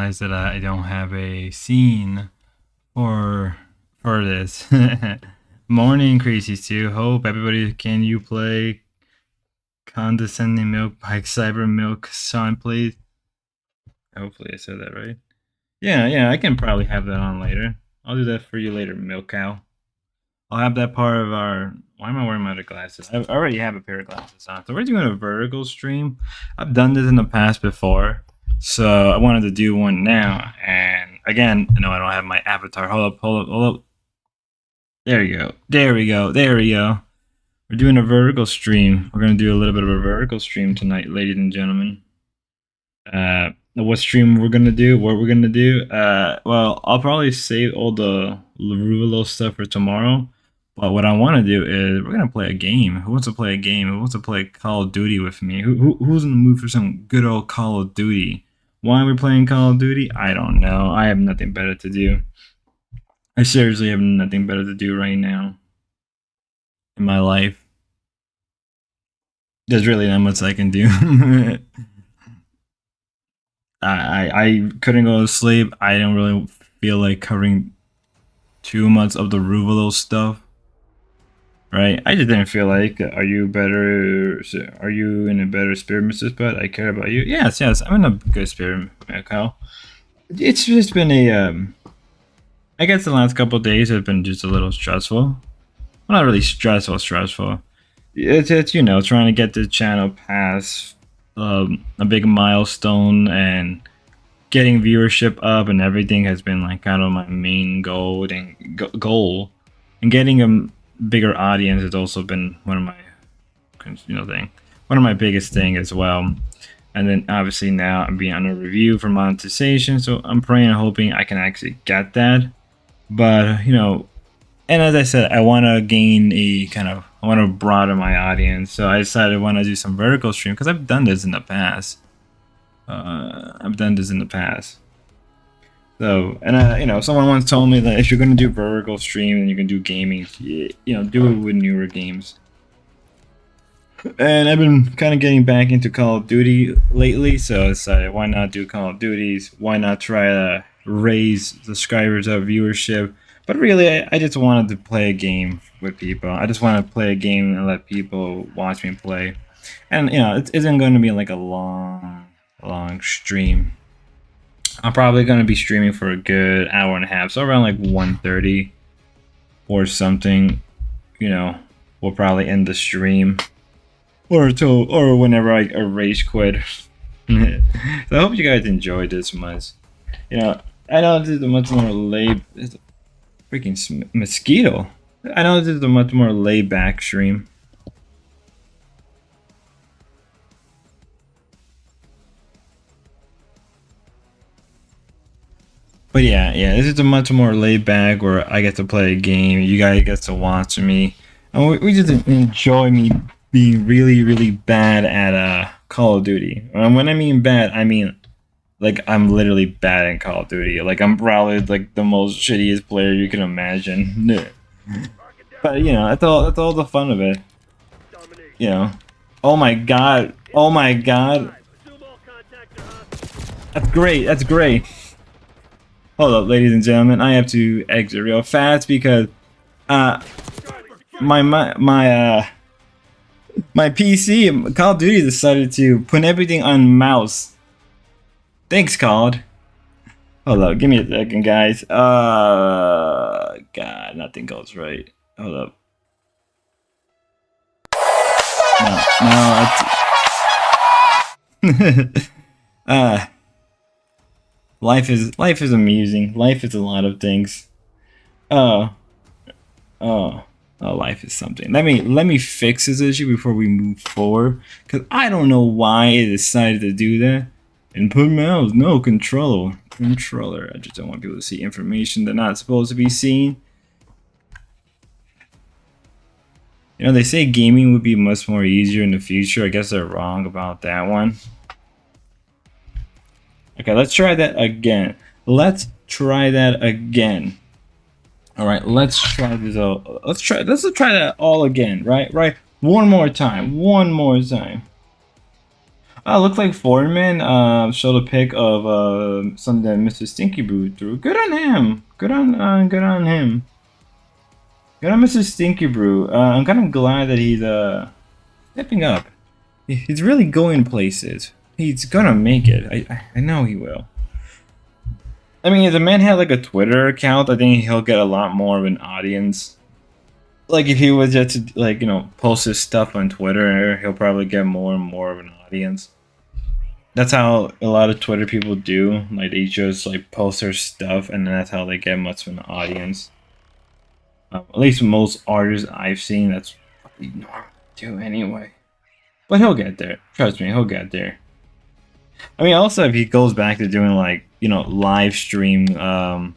realized that I don't have a scene for this. Morning, Crazy Stew. Hope everybody can you play Condescending Milk by Cyber Milk Son, please? Hopefully I said that right. Yeah, I can probably have that on later. I'll do that for you later, Milk Cow. I'll have that part of our... Why am I wearing my other glasses? I already have a pair of glasses on. So we're doing a vertical stream. I've done this in the past before. So I wanted to do one now. And again, no, I don't have my avatar. Hold up. There you go. There we go. We're doing a vertical stream. We're going to do a little bit of a vertical stream tonight, ladies and gentlemen. What stream we're going to do, what we're going to do. Well, I'll probably save all the Ruvalo stuff for tomorrow. But what I want to do is we're going to play a game. Who wants to play a game? Who wants to play Call of Duty with me? Who's in the mood for some good old Call of Duty? Why are we playing Call of Duty? I don't know. I have nothing better to do. I seriously have nothing better to do right now in my life. There's really not much I can do. I couldn't go to sleep. I don't really feel like covering too much of the Ruvalo stuff. Right? I just didn't feel like, are you in a better spirit, Mrs. Butt? I care about you. Yes, I'm in a good spirit, Kyle. It's just been I guess the last couple of days have been just a little stressful. Well, not really stressful. It's trying to get the channel past a big milestone and getting viewership up and everything has been like kind of my main goal and getting a bigger audience has also been one of my biggest thing as well. And then obviously now I'm being on a review for monetization, so I'm praying and hoping I can actually get that. But and as I said, I want to gain I want to broaden my audience, so I decided I want to do some vertical stream because I've done this in the past. So, and someone once told me that if you're gonna do vertical stream and you can do gaming, do it with newer games. And I've been kind of getting back into Call of Duty lately, so I decided why not do Call of Duties? Why not try to raise subscribers of viewership? But really, I just wanted to play a game with people. I just want to play a game and let people watch me play. And it isn't going to be like a long stream. I'm probably going to be streaming for a good hour and a half, so around like 1:30 or something. We'll probably end the stream, or whenever I rage quit. So I hope you guys enjoyed this much. I know this is a much more laid. It's a freaking mosquito. I know this is a much more laid back stream. But yeah, this is a much more laid back where I get to play a game, you guys get to watch me, and we just enjoy me being really, really bad at Call of Duty. And when I mean bad, I mean like I'm literally bad at Call of Duty. Like I'm probably like the most shittiest player you can imagine. But that's all the fun of it. Oh my god. That's great. Hold up, ladies and gentlemen. I have to exit real fast because my PC, Call of Duty, decided to put everything on mouse. Thanks, COD. Hold up, give me a second, guys. God, nothing goes right. Hold up. No. Life is amusing. Life is a lot of things. Oh, life is something. Let me fix this issue before we move forward, because I don't know why it decided to do that. Input mouse, no controller. I just don't want people to see information they're not supposed to be seeing. They say gaming would be much more easier in the future. I guess they're wrong about that one. Okay, let's try that again. All right, let's try this out. Let's try that all again, right? One more time. Oh, looks like Foreman showed a pic of something that Mr. Stinky Brew threw. Good on him. Good on him. Good on Mr. Stinky Brew. I'm kind of glad that he's stepping up. He's really going places. He's gonna make it. I know he will. I mean, if the man had like a Twitter account, I think he'll get a lot more of an audience. Like if he was just to, like, you know, post his stuff on Twitter, he'll probably get more and more of an audience. That's how a lot of Twitter people do. Like they just like post their stuff, and that's how they get much of an audience. At least most artists I've seen, that's what they normally do anyway. But he'll get there. Trust me, he'll get there. I mean, also if he goes back to doing like, you know, live stream, I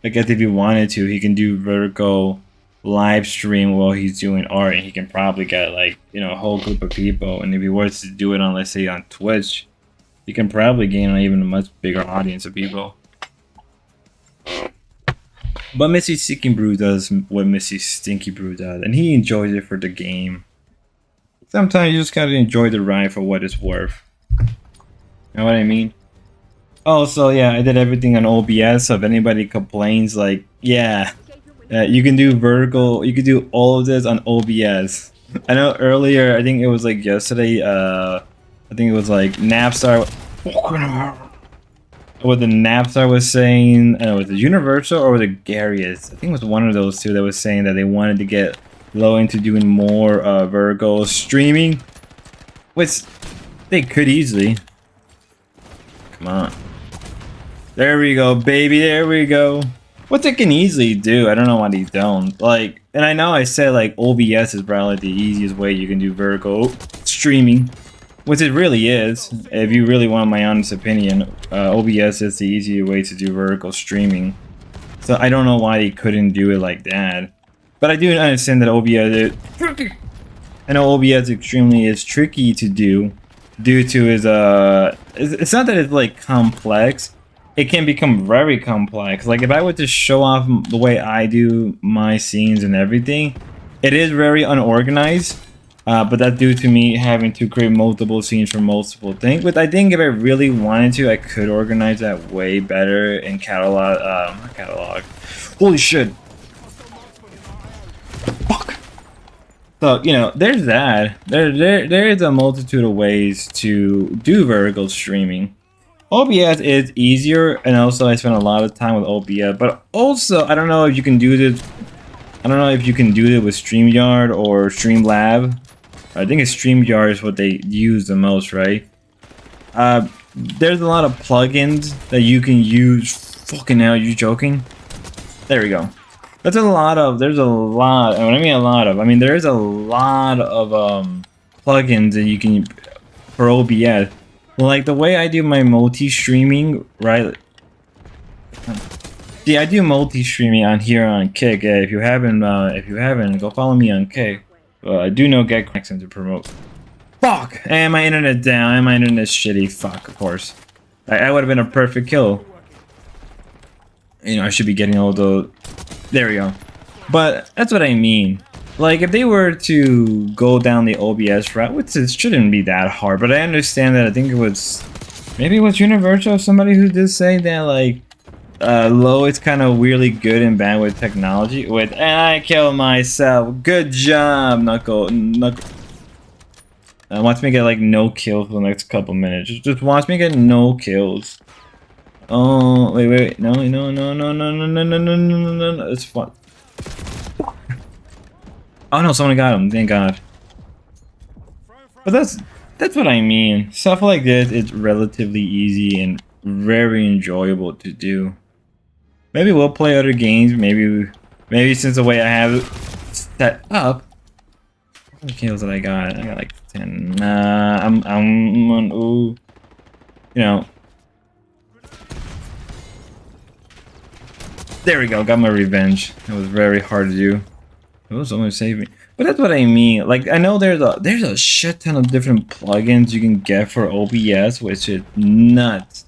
guess if he wanted to, he can do vertical live stream while he's doing art, and he can probably get like, you know, a whole group of people. And if he was to do it on, let's say, on Twitch, he can probably gain even a much bigger audience of people. But Missy Stinky Brew does what Missy Stinky Brew does, and he enjoys it for the game. Sometimes you just gotta enjoy the ride for what it's worth. You know what I mean? Oh, so yeah, I did everything on OBS, so if anybody complains, like, yeah, you can do vertical, you can do all of this on OBS. I know earlier, I think it was like yesterday, I think it was like Napstar, what the Napstar was saying, I don't know, was it Universal or was it Garius? I think it was one of those two that was saying that they wanted to get low into doing more vertical streaming, which they could easily. Come on. There we go, baby, there we go. What they can easily do, I don't know why they don't. Like, and I know I said like OBS is probably the easiest way you can do vertical streaming, which it really is. If you really want my honest opinion, OBS is the easier way to do vertical streaming. So I don't know why they couldn't do it like that. But I do understand that OBS, I know OBS extremely is tricky to do due to his, it's not that it's like complex. It can become very complex. Like if I were to show off the way I do my scenes and everything, it is very unorganized. But that's due to me having to create multiple scenes for multiple things. But I think if I really wanted to, I could organize that way better in catalog. Not catalog. Holy shit! Fuck. So you know, there's that. There is a multitude of ways to do vertical streaming. OBS is easier, and also I spend a lot of time with OBS. But also, I don't know if you can do this. I don't know if you can do it with StreamYard or Streamlab. I think it's StreamYard is what they use the most, right? There's a lot of plugins that you can use. Fucking hell, you joking? There we go. There's a lot. When I mean a lot of, I mean there is a lot of plugins that you can for OBS. Like the way I do my multi-streaming, right? See, I do multi-streaming on here on Kick. If you haven't, go follow me on Kick. I do know get connection to promote. Fuck! And my internet down, and my internet's shitty. Fuck, of course. I would have been a perfect kill. You know, I should be getting all the... There we go. But that's what I mean. Like, if they were to go down the OBS route, which it shouldn't be that hard, but I understand that I think it was... Maybe it was Universal, somebody who did say that, like... low is kind of weirdly good in bandwidth technology with, and I kill myself. Good job, Knuckle. Wants me to get like no kills for the next couple minutes. Just wants me to get no kills. Oh wait, no, it's fun. Oh no, someone got him. Thank God. But that's what I mean. Stuff like this, it's relatively easy and very enjoyable to do. Maybe we'll play other games. Maybe since the way I have it set up. How many kills did I got? I got like 10. I'm on. Ooh, you know. There we go. Got my revenge. It was very hard to do. It was almost saving. But that's what I mean. Like I know there's a shit ton of different plugins you can get for OBS, which is nuts.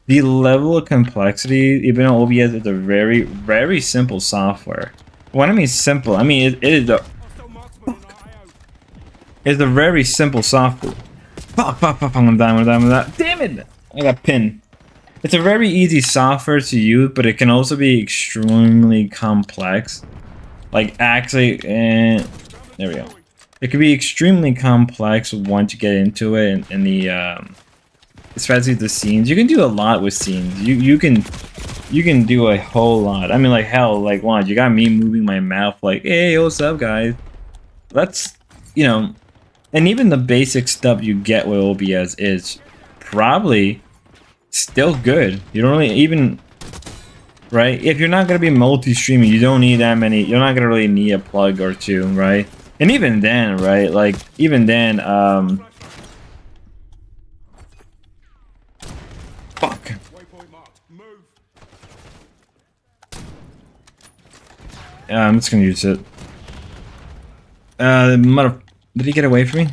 The level of complexity, even though OBS is a very, very simple software. When I mean simple, I mean it is a... It's a very simple software. Fuck, I'm down. Damn it! I got pinned. It's a very easy software to use, but it can also be extremely complex. Like, actually, there we go. It can be extremely complex once you get into it, and the, especially the scenes. You can do a lot with scenes. You can do a whole lot. I mean, like, hell, like, watch, you got me moving my mouth like, hey, what's up, guys? That's, you know, and even the basic stuff you get with OBS is probably still good. You don't really even, right? If you're not gonna be multi-streaming, you don't need that many. You're not gonna really need a plug or two, right? And even then, right? Like, even then, fuck. I'm just gonna use it. Did he get away from me?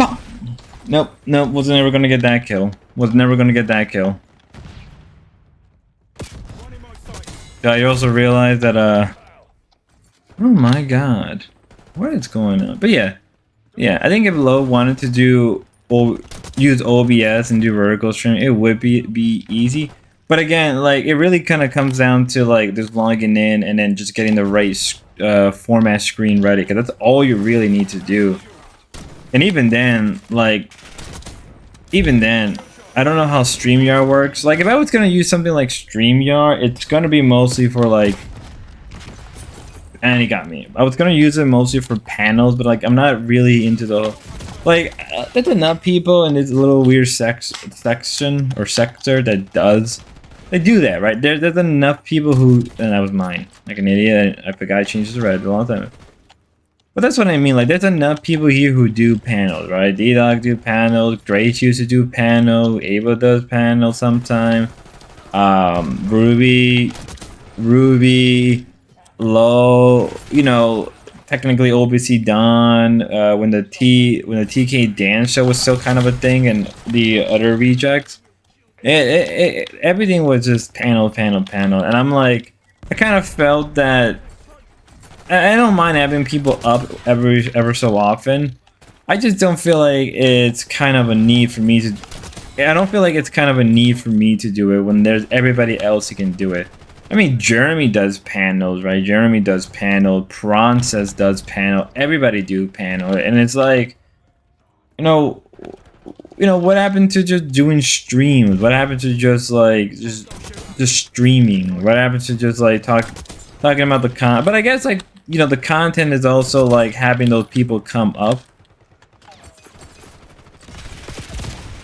Oh. Nope, wasn't ever gonna get that kill. Was never gonna get that kill. Yeah, you also realize that, oh my god. What is going on? But yeah, I think if Low wanted to use OBS and do vertical stream, it would be easy. But again, like, it really kind of comes down to, like, just logging in and then just getting the right format screen ready, because that's all you really need to do. And even then, like, I don't know how StreamYard works. Like, if I was gonna use something like StreamYard, it's gonna be mostly for, like, and he got me. I was gonna use it mostly for panels, but, like, I'm not really into the, like, there's enough people in this little weird section or sector that they do that, right? There's enough people who, and that was mine, like an idiot. I forgot I changed the red a long time. But that's what I mean. Like, there's enough people here who do panels, right? D-Dog do panels. Grace used to do panel. Ava does panels sometime. Ruby, Low. You know, technically OBC Don. When the TK dance show was still kind of a thing, and the other rejects. Everything was just panel, and I'm like, I kind of felt that I don't mind having people up ever so often. I just don't feel like it's kind of a need for me to. I don't feel like it's kind of a need for me to do it when there's everybody else who can do it. I mean, Jeremy does panels, right? Jeremy does panel. Prawn says does panel. Everybody do panel, and it's like, you know, what happened to just doing streams? What happened to just like just streaming? What happened to just like talking about the con? But I guess, like, you know, the content is also like having those people come up.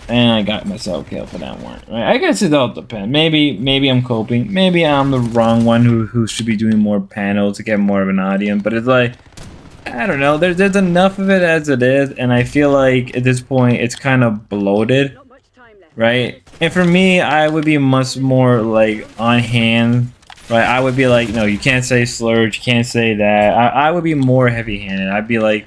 And I got myself killed for that one, right? I guess it all depends. Maybe I'm coping. Maybe I'm the wrong one who should be doing more panels to get more of an audience. But it's like, I don't know. There's enough of it as it is, and I feel like at this point it's kind of bloated, right? And for me, I would be much more like on hand, right? I would be like, no, you can't say slurs, you can't say that. I would be more heavy-handed. I'd be like,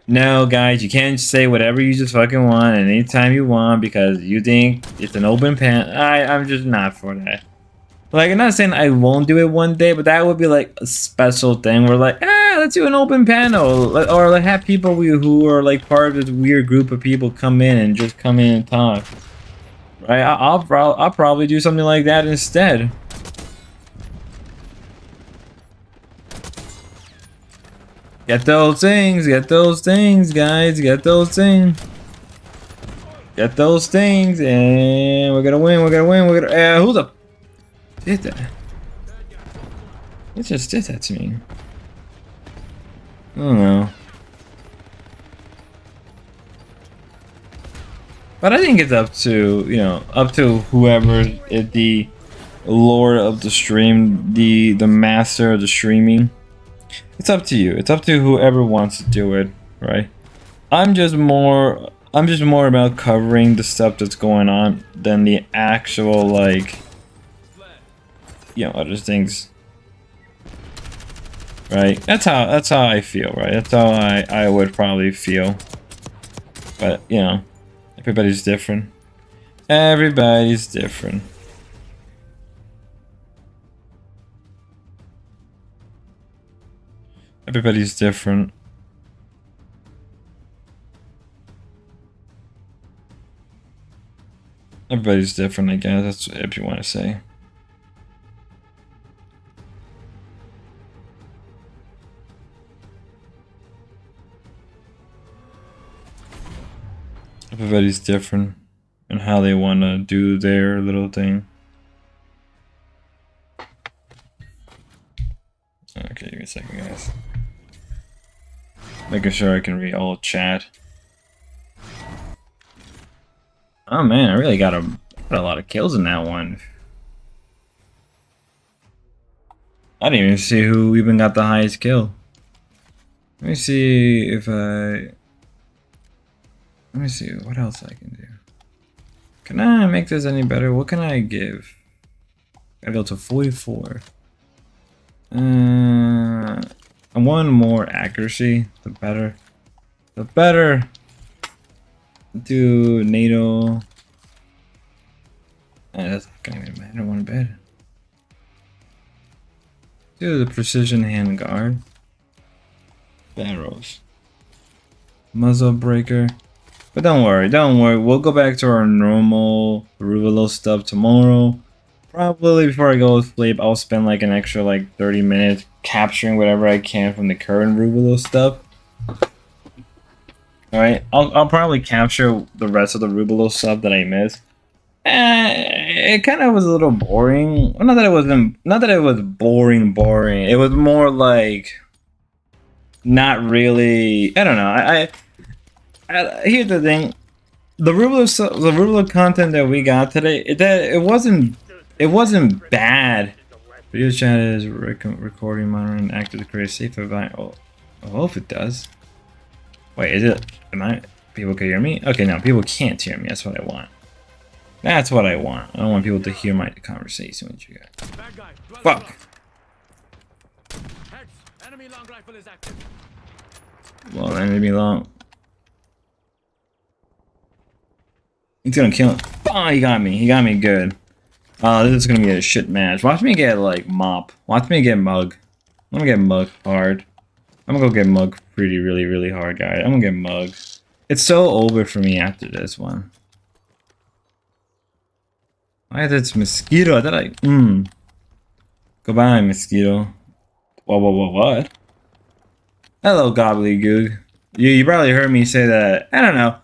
no, guys, you can't say whatever you just fucking want at any time you want because you think it's an open pan. I'm just not for that. Like, I'm not saying I won't do it one day, but that would be like a special thing where, like, let's do an open panel, or like have people who are like part of this weird group of people come in and just come in and talk. Right? I'll probably do something like that instead. Get those things, guys, get those things. Get those things, and we're gonna win, who the did that? It just did that to me. I don't know. But I think it's up to, you know, up to whoever is the lord of the stream, the master of the streaming. It's up to you. It's up to whoever wants to do it, right? I'm just more about covering the stuff that's going on than the actual, like, you know, other things. Right? That's how I feel, right? That's how I would probably feel. But, you know, everybody's different. Everybody's different. Everybody's different. Everybody's different, I guess. That's if you want to say. Everybody's different in how they want to do their little thing. Okay, give me a second, guys. Making sure I can read all chat. Oh man, I really got a lot of kills in that one. I didn't even see who even got the highest kill. Let me see if I... Let me see what else I can do. Can I make this any better? What can I give? Gotta go to 44. One more accuracy, the better. The better. Do NATO. That's not gonna even matter one bit. Do the precision handguard. Barrels. Muzzle breaker. But don't worry, we'll go back to our normal Ruvalo stuff tomorrow. Probably before I go to sleep, I'll spend like an extra like 30 minutes capturing whatever I can from the current Ruvalo stuff. Alright, I'll probably capture the rest of the Ruvalo stuff that I missed. It kind of was a little boring. Well, not that it was boring. It was more like not really. I don't know. Here's the thing: the Rublo content that we got today, it wasn't bad. Video chat is recording, monitoring, active to create a safe environment. I hope it does. Wait, is it? People can hear me? Okay, no, people can't hear me. That's what I want. That's what I want. I don't want people to hear my conversation with you guys. Fuck. Well, enemy long. He's gonna kill him. Oh, he got me. He got me good. This is gonna be a shit match. Watch me get like mop. Watch me get mug. I'm gonna get mug hard. I'm gonna go get mug really hard, guys. I'm gonna get mug. It's so over for me after this one. Why is this mosquito? I thought Goodbye, mosquito. What? Hello, gobbledygook. You probably heard me say that. I don't know.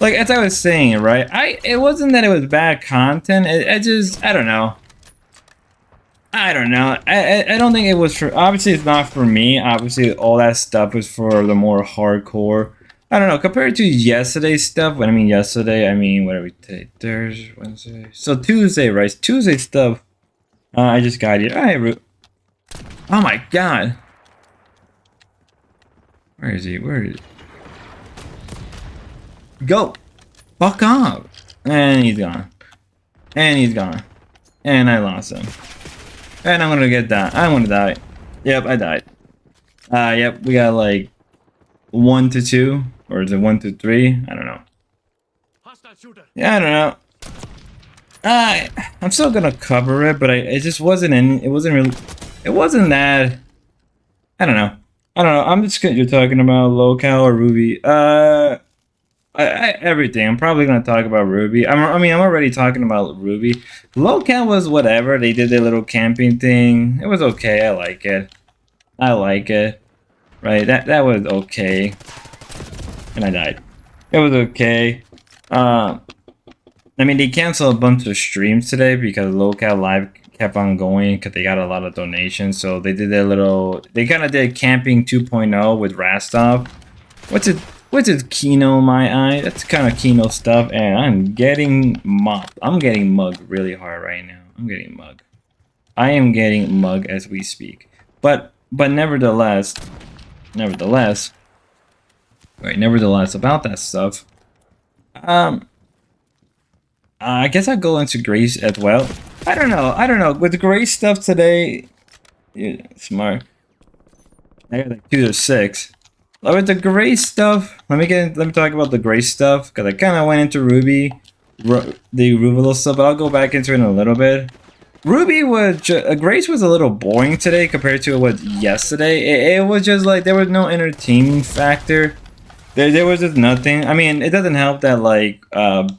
Like, as I was saying, right? It wasn't that it was bad content. I don't know. I don't think it was for... Obviously, it's not for me. Obviously, all that stuff was for the more hardcore... I don't know, compared to yesterday's stuff, when I mean yesterday, I mean, what are we today? Thursday, Wednesday. So Tuesday, right? Tuesday stuff. I just got it. Alright, oh my god. Where is he? Go! Fuck off! And he's gone. And I lost him. And I'm gonna get that. I'm gonna die. Yep, I died. Yep, we got like 1 to 2. Or is it 1 to 3? I don't know. Yeah, I don't know. I'm still gonna cover it, but it just wasn't in. It wasn't that. I don't know. I'm just gonna. You're talking about locale or Ruby? Everything. I'm probably gonna talk about Ruby. I'm already talking about Ruby. Locale was whatever. They did their little camping thing. It was okay. I like it. Right. That was okay. And I died. It was okay. I mean, they canceled a bunch of streams today because Locale Live kept on going because they got a lot of donations. So they did their little... They kind of did Camping 2.0 with Rastov. What's it? Kino My Eye? That's kind of Kino stuff. And I'm getting mopped. I'm getting mugged really hard right now. I am getting mugged as we speak. But nevertheless... Right, nevertheless, about that stuff, I guess I'll go into Grace as well. I don't know. With the Grace stuff today, yeah, smart. I got like 2 to 6. With the Grace stuff, let me talk about the Grace stuff because I kind of went into Ruby, the Ruvalo stuff, but I'll go back into it in a little bit. Ruby was Grace was a little boring today compared to what yesterday. It was just like there was no entertaining factor. There was just nothing. I mean, it doesn't help that like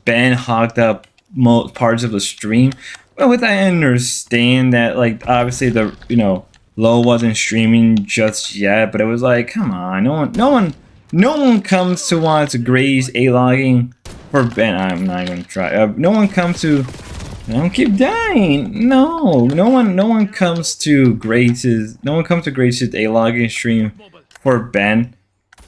Ben hogged up most parts of the stream. But with I understand that, like, obviously the Low wasn't streaming just yet, but it was like, come on, no one comes to watch Gray's A logging for Ben. I'm not even gonna try. No one comes to. I don't keep dying. No one comes to Grace's. No one comes to Grace's A logging stream for Ben.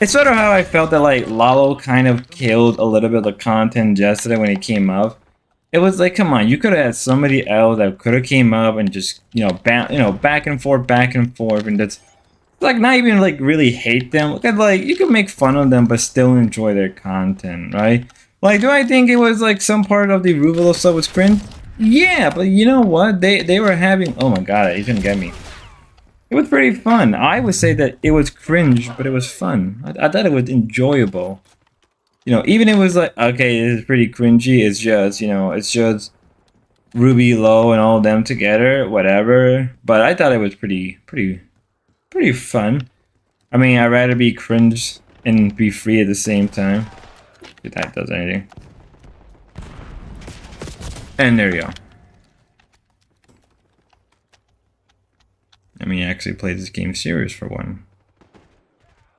It's sort of how I felt that like Lalo kind of killed a little bit of the content yesterday when it came up. It was like, come on, you could have had somebody else that could have came up and just back and forth, and that's like not even like really hate them. Look at like you could make fun of them but still enjoy their content, right? Like, do I think it was like some part of the Ruvelo stuff was cringe? Yeah, but you know what? They were having. Oh my god, he's gonna get me. It was pretty fun. I would say that it was cringe, but it was fun. I thought it was enjoyable. Even it was like, okay, it's pretty cringy. It's just, it's just Ruby, Low, and all of them together, whatever. But I thought it was pretty fun. I mean, I'd rather be cringe and be free at the same time. If that does anything. And there you go. I mean, actually play this game serious for one.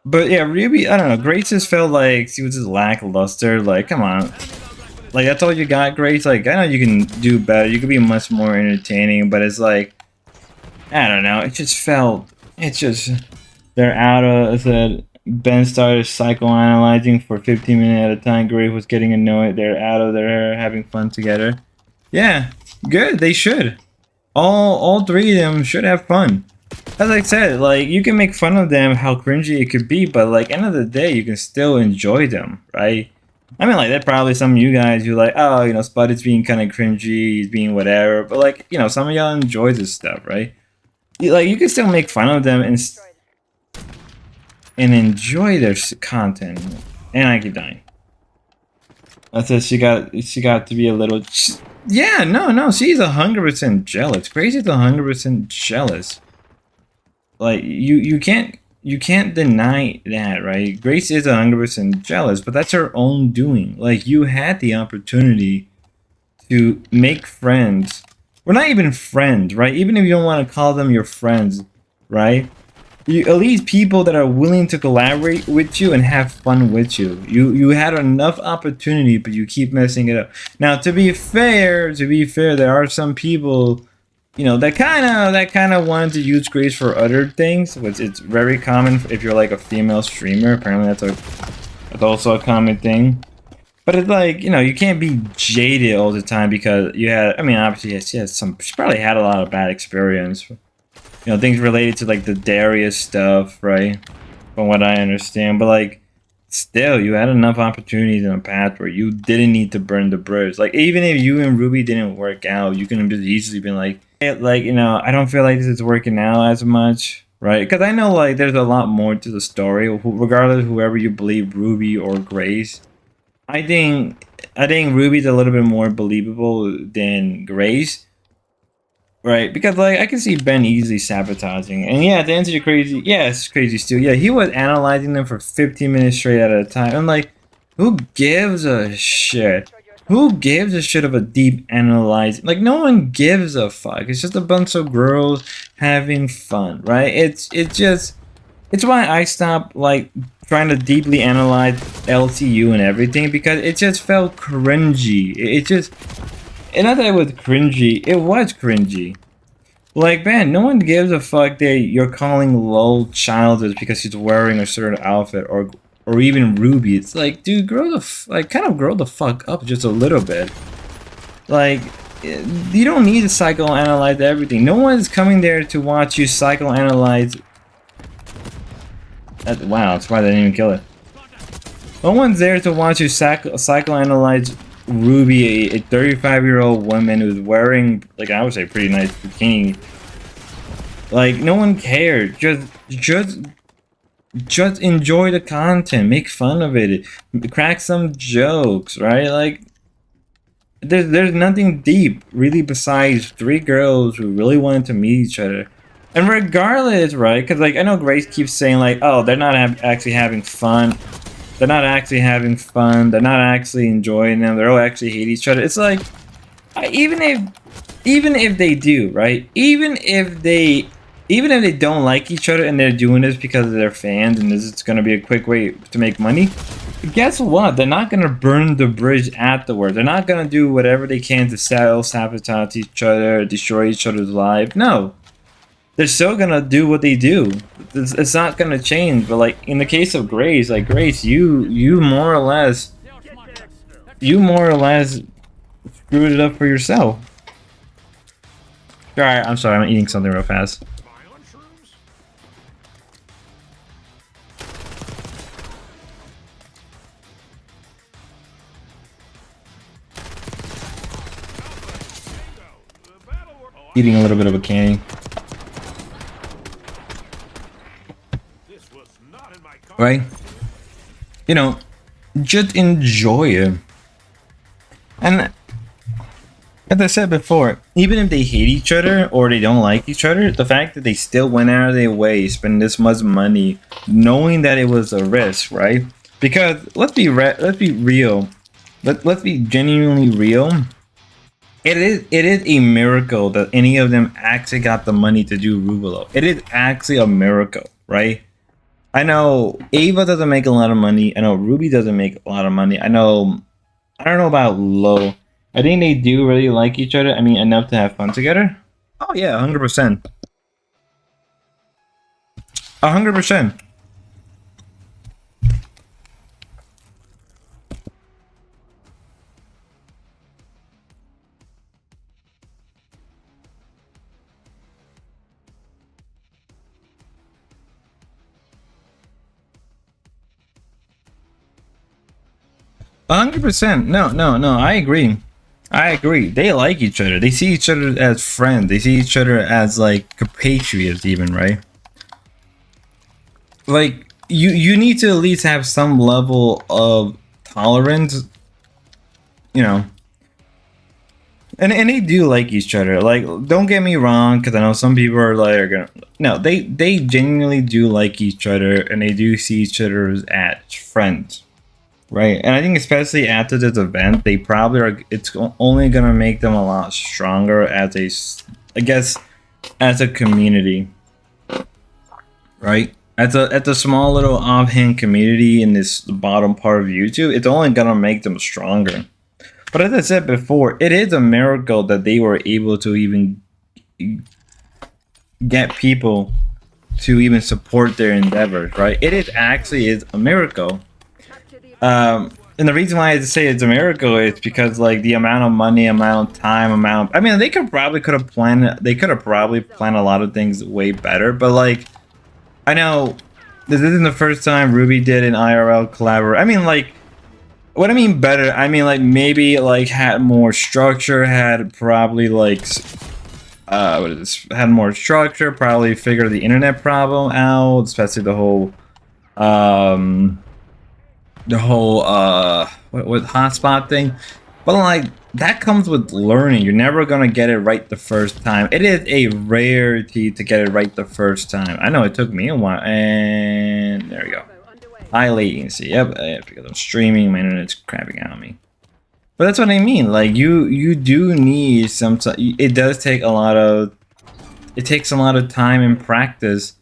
But yeah, Ruby, I don't know. Grace just felt like she was just lackluster. Like, come on. Like, that's all you got, Grace? Like, I know you can do better. You could be much more entertaining, but it's like, I don't know. It just felt, it's just, they're out of, said, Ben started psychoanalyzing for 15 minutes at a time. Grace was getting annoyed. They're out of there having fun together. Yeah, good. They should. All three of them should have fun. As I said, like, you can make fun of them, how cringy it could be, but like, end of the day, you can still enjoy them, right? I mean, like, there's probably some of you guys who like, oh, Spud is being kind of cringy, he's being whatever, but like, some of y'all enjoy this stuff, right? Like, you can still make fun of them and enjoy their content. And I keep dying. I said she got to be a little. Yeah, no, she's 100% jealous. Crazy's 100% jealous. Like you can't deny that, right? Grace is 100% jealous, but that's her own doing. Like, you had the opportunity to make friends. We're not even friends, right? Even if you don't want to call them your friends, right? At least people that are willing to collaborate with you and have fun with you. You had enough opportunity, but you keep messing it up. Now, to be fair, there are some people, that kind of wanted to use Grace for other things, which it's very common if you're like a female streamer. Apparently, that's also a common thing. But it's like, you can't be jaded all the time because you had. I mean, obviously, she probably had a lot of bad experience. Things related to like the Darius stuff, right? From what I understand, but like, still, you had enough opportunities in the past where you didn't need to burn the bridge. Like, even if you and Ruby didn't work out, you could have just easily been like, hey, like, I don't feel like this is working out as much, right? Because I know like there's a lot more to the story, regardless of whoever you believe, Ruby or Grace. I think Ruby's a little bit more believable than Grace. Right, because like I can see Ben easily sabotaging, and yeah, to answer your crazy, yes, Crazy Stu, yeah, he was analyzing them for 15 minutes straight at a time. I'm like, who gives a shit? Who gives a shit of a deep analyze? Like, no one gives a fuck. It's just a bunch of girls having fun, right? It's why I stopped like trying to deeply analyze LTU and everything, because it just felt cringy. And not that it was cringy, it was cringy. Like, man, no one gives a fuck that you're calling Lol childish because he's wearing a certain outfit, or even Ruby. It's like, dude, grow the fuck up just a little bit. Like, you don't need to psychoanalyze everything. No one's coming there to watch you psychoanalyze. Wow, that's why they didn't even kill it. No one's there to watch you psychoanalyze Ruby, a 35-year-old woman who's wearing, like, I would say, pretty nice bikini. Like, no one cared. Just enjoy the content, make fun of it, crack some jokes, right? Like, there's nothing deep really besides three girls who really wanted to meet each other. And regardless, right? Because like I know Grace keeps saying like, oh, they're not actually having fun. They're not actually having fun. They're not actually enjoying them. They all actually hate each other. It's like, Even if they do, right? Even if they don't like each other and they're doing this because of their fans and this is gonna be a quick way to make money, guess what? They're not gonna burn the bridge afterwards. They're not gonna do whatever they can to sabotage each other, destroy each other's life. No, they're still gonna do what they do. It's not gonna change. But like in the case of Grace, like Grace, you more or less screwed it up for yourself. Alright, I'm sorry, I'm eating something real fast. Eating a little bit of a candy. Right? You know, just enjoy it. And as I said before, even if they hate each other or they don't like each other, the fact that they still went out of their way, spend this much money, knowing that it was a risk, right? Because let's be real, let's be genuinely real. It is a miracle that any of them actually got the money to do Rubelo. It is actually a miracle, right? I know Ava doesn't make a lot of money. I know Ruby doesn't make a lot of money. I don't know about Lo. I think they do really like each other. I mean, enough to have fun together. Oh yeah, 100%. 100%. 100%. No. I agree. They like each other. They see each other as friends. They see each other as like compatriots, even, right? Like you need to at least have some level of tolerance, you know. And they do like each other. Like, don't get me wrong, because I know some people are like, no, they genuinely do like each other, and they do see each other as friends. Right, and I think especially after this event, they probably are. It's only gonna make them a lot stronger as I guess, as a community. Right, as a small little offhand community in this bottom part of YouTube, it's only gonna make them stronger. But as I said before, it is a miracle that they were able to even get people to even support their endeavors. Right, it is a miracle. And the reason why I say it's a miracle is because like the amount of money, amount of time, I mean, they could have probably planned a lot of things way better. But like, I know this isn't the first time Ruby did an IRL collaboration. I mean, like, what I mean better, I mean like maybe like had more structure, had probably like had more structure, probably figured the internet problem out, especially the whole what hotspot thing. But like, that comes with learning. You're never gonna get it right the first time. It is a rarity to get it right the first time. I know it took me a while, and there we go. High latency. Yep, because I'm streaming, my internet's crapping out on me. But that's what I mean. Like, you do need some. It does take a lot of. It takes a lot of time and practice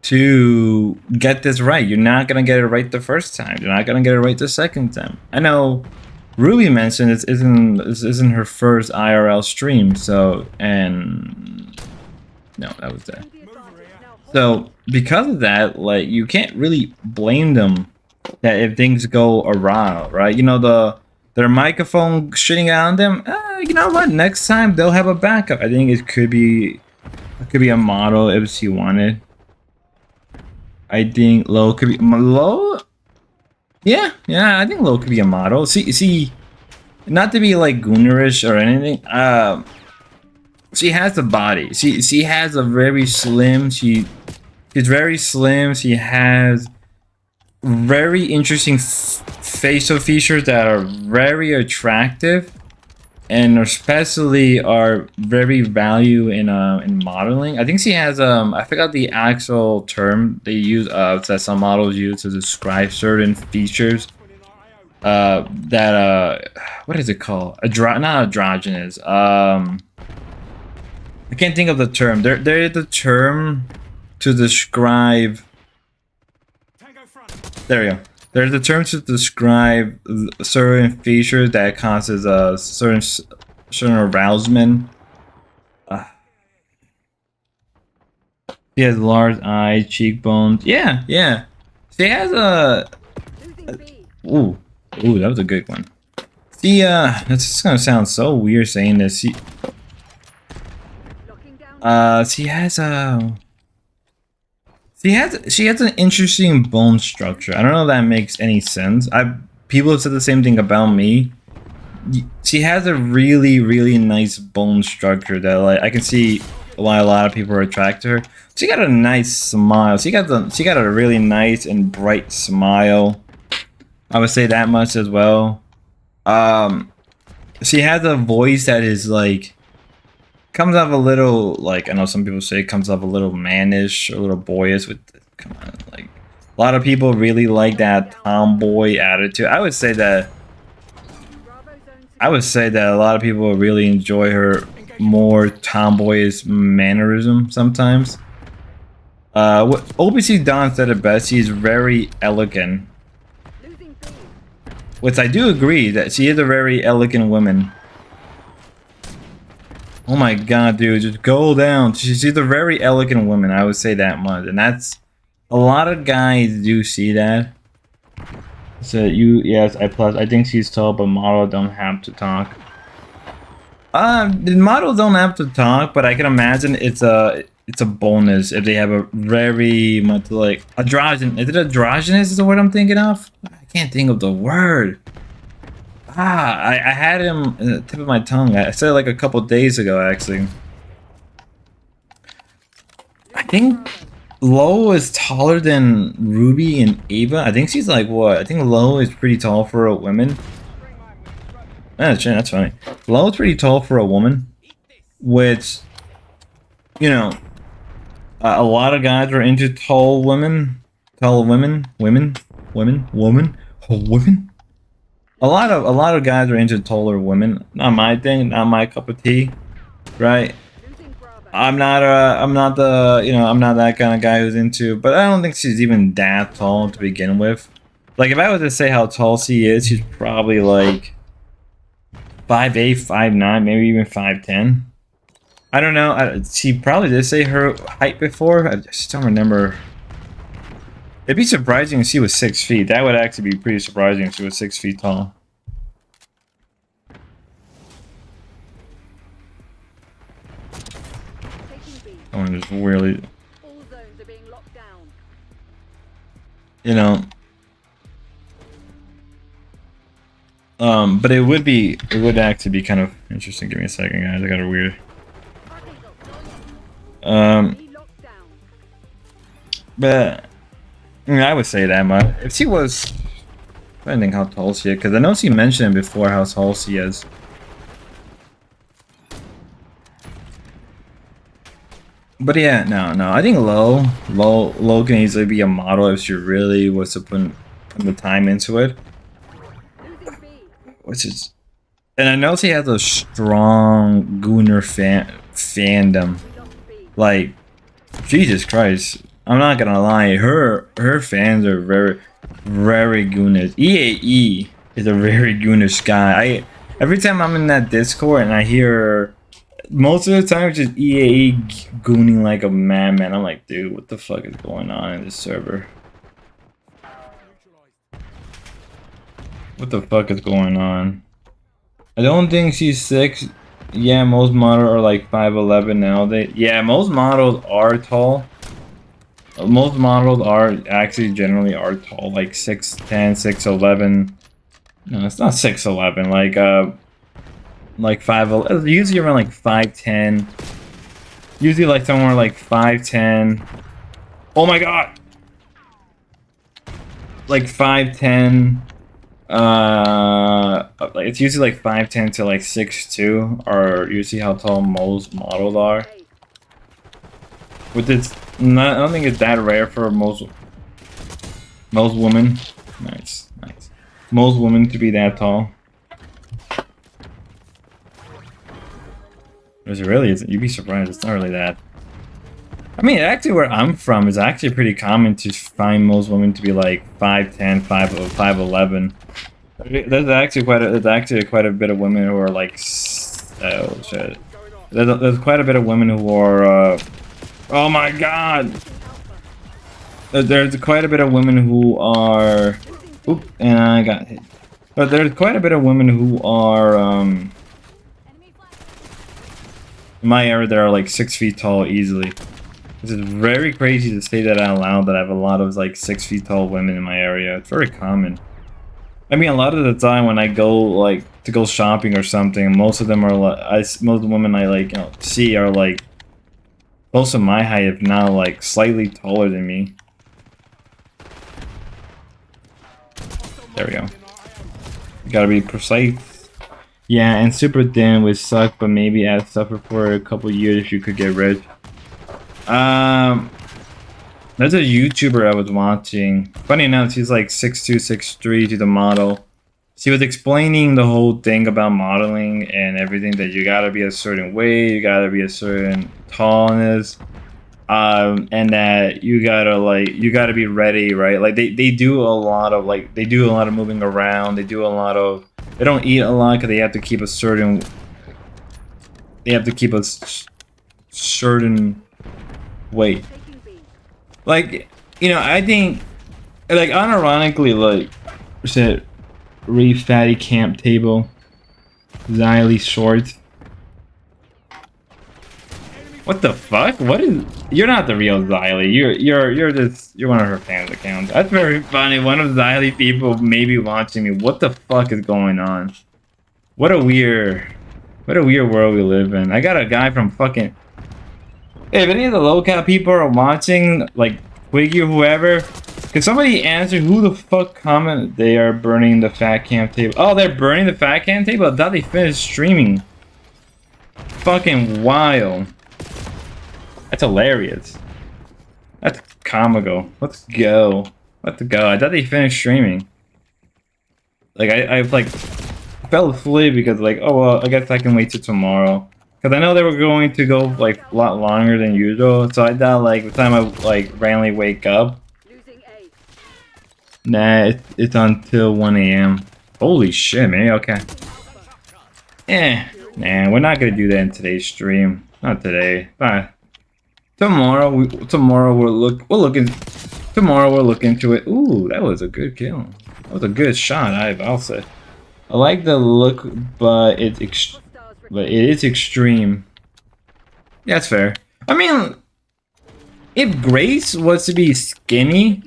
to get this right. You're not gonna get it right the first time. You're not gonna get it right the second time. I know Ruby mentioned this isn't her first IRL stream, so, and no, that was that. So because of that, like, you can't really blame them that if things go awry, right? You know, their microphone shitting out on them. You know what? Next time they'll have a backup. I think it could be a model if she wanted. I think Lo could be Lo. Yeah, I think Lo could be a model. See, not to be like goonerish or anything. She has the body. She has a very slim. She's very slim. She has very interesting facial features that are very attractive, and especially are very value in modeling. I think she has I forgot the actual term they use that some models use to describe certain features what is it called? Not androgynous. I can't think of the term. There is the term to describe. There you go. There's the term to describe certain features that causes a certain arousement. She has large eyes, cheekbones. Yeah, yeah. She has a. Ooh, that was a good one. See, that's just gonna sound so weird saying this. She has a. She has an interesting bone structure. I don't know if that makes any sense. People have said the same thing about me. She has a really nice bone structure that like I can see why a lot of people are attracted to her. She got a nice smile. She got a really nice and bright smile. I would say that much as well. She has a voice that is like comes off a little like I know some people say it comes off a little mannish or a little boyish with come on like a lot of people really like that tomboy attitude. I would say that a lot of people really enjoy her more tomboyish mannerism sometimes. What OPC Don said it best, she's very elegant. Which I do agree that she is a very elegant woman. Oh my god, dude, just go down. She's a very elegant woman, I would say that much. And that's a lot of guys do see that. So yes, I think she's tall, but model don't have to talk. The models don't have to talk, but I can imagine it's a bonus if they have a very much like androgynous. Is it androgynous is the word I'm thinking of? I can't think of the word. I had him at the tip of my tongue. I said it like a couple days ago, actually. I think Lo is taller than Ruby and Ava. I think she's like what? I think Lo is pretty tall for a woman. That's funny. Lo is pretty tall for a woman, which, you know, a lot of guys are into tall women. Women. A lot of guys are into taller women. Not my thing. Not my cup of tea. Right. I'm not that kind of guy who's into. But I don't think she's even that tall to begin with. Like if I was to say how tall she is, she's probably like 5'8", 5'9", maybe even 5'10". I don't know. She probably did say her height before. I just don't remember. It'd be surprising if she was 6 feet. That would actually be pretty surprising if she was 6 feet tall. Oh, just really, you know. But it would actually be kind of interesting. Give me a second, guys. I got a weird. But I mean, I would say that much. If she was, I don't think how tall she is, because I know she mentioned before how tall she is. But yeah, no. I think Lo can easily be a model if she really was to put the time into it. Which is, and I know she has a strong Gunner fandom. Like, Jesus Christ, I'm not gonna lie, her fans are very Goonish. EAE is a very Goonish guy. Every time I'm in that Discord and I hear, most of the time it's just EAE gooning like a madman. I'm like, dude, what the fuck is going on in this server? What the fuck is going on? I don't think she's 6. Yeah, most models are like 5'11" nowadays. Yeah, most models are tall. Most models are actually generally are tall, like 6'10", 6'11". No, it's not 6'11", like 5'11". Usually around like 5'10". Usually like somewhere like 5'10". Oh my god! Like 5'10". Like it's usually like 5'10" to like 6'2", or usually how tall most models are. With it's not, I don't think it's that rare for most women. Nice. most women to be that tall. Is it really? You'd be surprised. It's not really that. I mean, actually, where I'm from is actually pretty common to find most women to be like 5'10", 5'11". There's actually quite a bit of women who are like, oh shit. There's quite a bit of women who are, oh my god. There's quite a bit of women who are, oop, and I got hit. But there's quite a bit of women who are, in my area, that are like 6 feet tall easily. This is very crazy to say that out loud, that I have a lot of like 6 feet tall women in my area. It's very common. I mean, a lot of the time when I go like to go shopping or something, most of them are like, most of the women I like, see are like close to my height, if not like slightly taller than me. There we go. You gotta be precise. Yeah, and super thin would suck, but maybe I'd suffer for a couple years if you could get rich. There's a YouTuber I was watching. Funny enough, she's like 6'2", 6'3", she's a model. She was explaining the whole thing about modeling and everything, that you gotta be a certain weight, you gotta be a certain tallness, and that you gotta be ready, right? Like they do a lot of moving around. They don't eat a lot because they have to keep a certain weight. Like, I think, like, unironically, like, said, really fatty camp table, Xylee shorts. What the fuck? You're not the real Xylee. You're one of her fans accounts. That's very funny. One of Xylee people may be watching me. What the fuck is going on? What a weird world we live in. I got a guy from fucking. Hey, if any of the local people are watching, like Twiggy or whoever, can somebody answer who the fuck commented they are burning the fat camp table? Oh, they're burning the fat camp table? I thought they finished streaming. Fucking wild. That's hilarious. That's comical. Let's go. I thought they finished streaming. Like, I like fell asleep because like, oh well, I guess I can wait till tomorrow. Because I know they were going to go like a lot longer than usual, so I thought like the time I like randomly wake up. Nah, it's until 1 AM. Holy shit, man. Okay. Nah, we're not gonna do that in today's stream. Not today. Tomorrow we'll look into it. Ooh, that was a good kill. That was a good shot, I'll say. I like the look, but it is extreme. Yeah, that's fair. I mean, if Grace was to be skinny,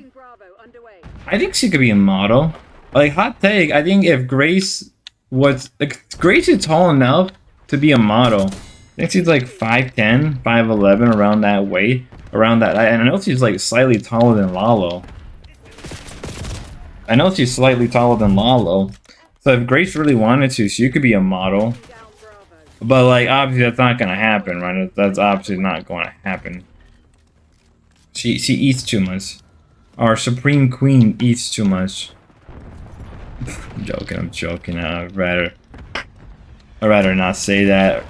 I think she could be a model. Like, hot take, I think if Grace was... Like, Grace is tall enough to be a model. I think she's like 5'10", 5'11", around that weight. Around that... And I know she's like slightly taller than Lalo. So if Grace really wanted to, she could be a model. But like, obviously that's not gonna happen, right? That's obviously not going to happen. She eats too much. Our Supreme Queen eats too much. I'm joking. I'd rather not say that.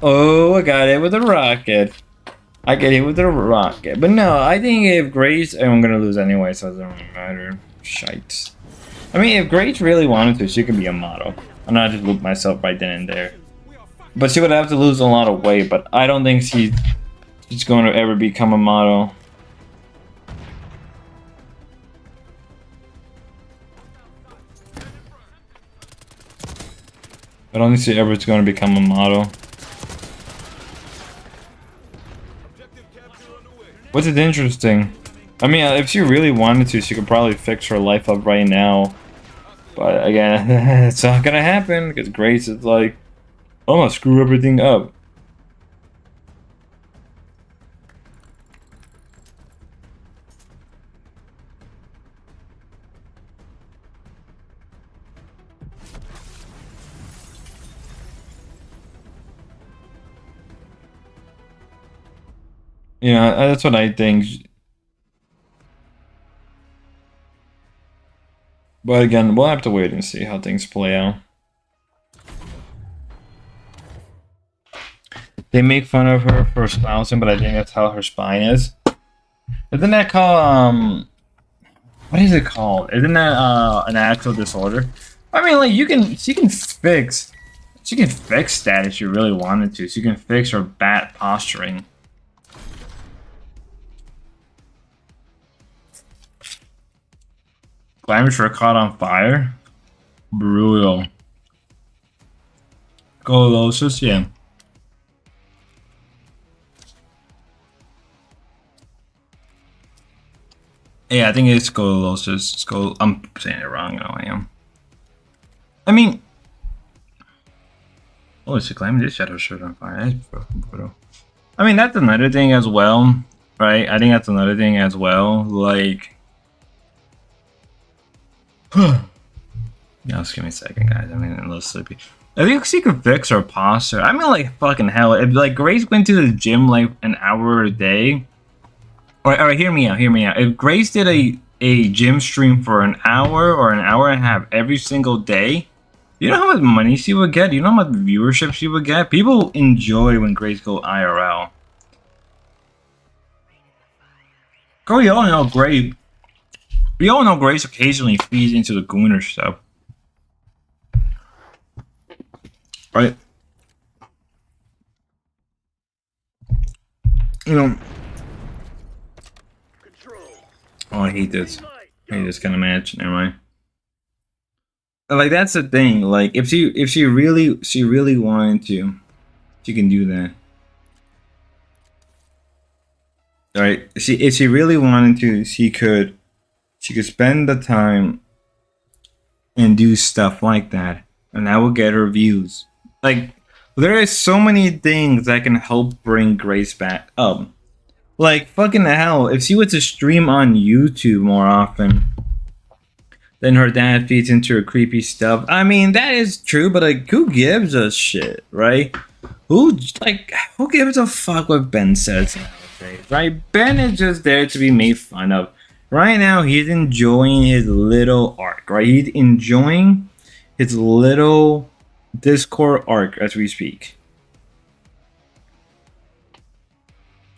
Oh, I got hit with a rocket. But no, I think if Grace... I'm gonna lose anyway, so it doesn't really matter. Shite. I mean, if Grace really wanted to, she could be a model. I'm not just loop myself right then and there. But she would have to lose a lot of weight, but I don't think she's going to ever become a model. I don't think she ever is going to become a model. Which is interesting. I mean, if she really wanted to, she could probably fix her life up right now. But again, it's not gonna happen because Grace is like, I'm gonna screw everything up. Yeah, that's what I think. But again, we'll have to wait and see how things play out. They make fun of her for slouching, but I think that's how her spine is. Isn't that called what is it called? Isn't that an actual disorder? I mean, like she can fix that if she really wanted to. She can fix her bad posturing. Glamour caught on fire. Brutal. Scoliosis, yeah. Yeah, I think it's scoliosis. I'm saying it wrong. No, I am. I mean, oh, she claimed this shadow shirt on fire. That's brutal. I mean, that's another thing as well, right? I think that's another thing as well. Like, yeah, just give me a second, guys. I mean, I'm a little sleepy. I think she could fix her posture. I mean, like, fucking hell. If like Grace went to the gym like an hour a day. All right, hear me out. If Grace did a gym stream for an hour or an hour and a half every single day, you know how much money she would get? You know how much viewership she would get? People enjoy when Grace go IRL. Girl, you all know Grace. We all know Grace occasionally feeds into the Gooner stuff. Right? You know. Oh, I hate this. I hate this kind of match. Never mind. Like, that's the thing. Like, if she really wanted to, she can do that. Alright, if she really wanted to, she could spend the time and do stuff like that, and that will get her views. Like, there is so many things that can help bring Grace back up. Like, fucking hell, if she was to stream on YouTube more often, then her dad feeds into her creepy stuff. I mean, that is true, but like, who gives a shit, right? Who gives a fuck what Ben says nowadays, right? Ben is just there to be made fun of. Right now, he's enjoying his little arc, right? He's enjoying his little Discord arc as we speak.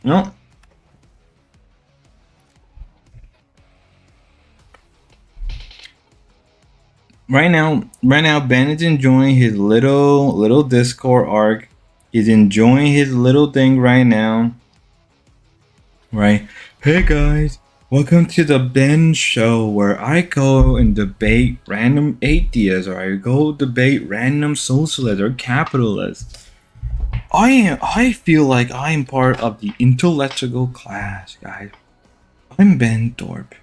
No. Right now, Ben is enjoying his little Discord arc. He's enjoying his little thing right now. Right? Hey guys, welcome to the Ben Show, where I go and debate random atheists, or I go debate random socialists or capitalists. I feel like I'm part of the intellectual class, guys. I'm Ben Thorpe.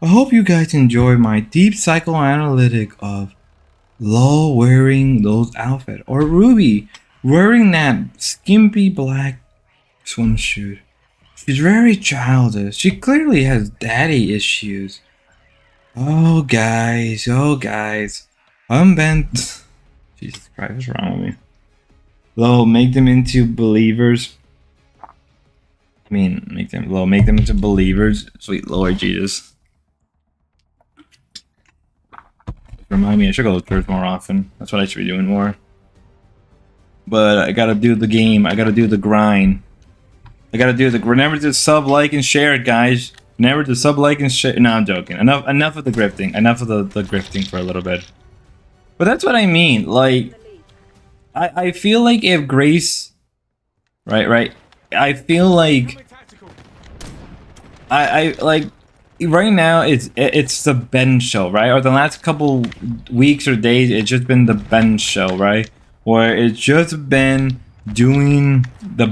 I hope you guys enjoy my deep psychoanalytic of Law wearing those outfits, or Ruby wearing that skimpy black swimsuit. She's very childish. She clearly has daddy issues. Oh guys. I'm Ben. Jesus Christ, what's wrong with me? Lo, make them into believers. Make them into believers. Sweet Lord Jesus. Remind me, I should go to church more often. That's what I should be doing more. But I gotta do the game. I gotta do the grind. Remember to sub, like, and share it, guys. Remember to sub, like, and share. No, I'm joking. Enough of the grifting. Enough of the grifting for a little bit. But that's what I mean. Like, I feel like if Grace, right. I feel like I like. Right now, it's the Ben Show, right? Or the last couple weeks or days, it's just been the Ben Show, right? Where it's just been doing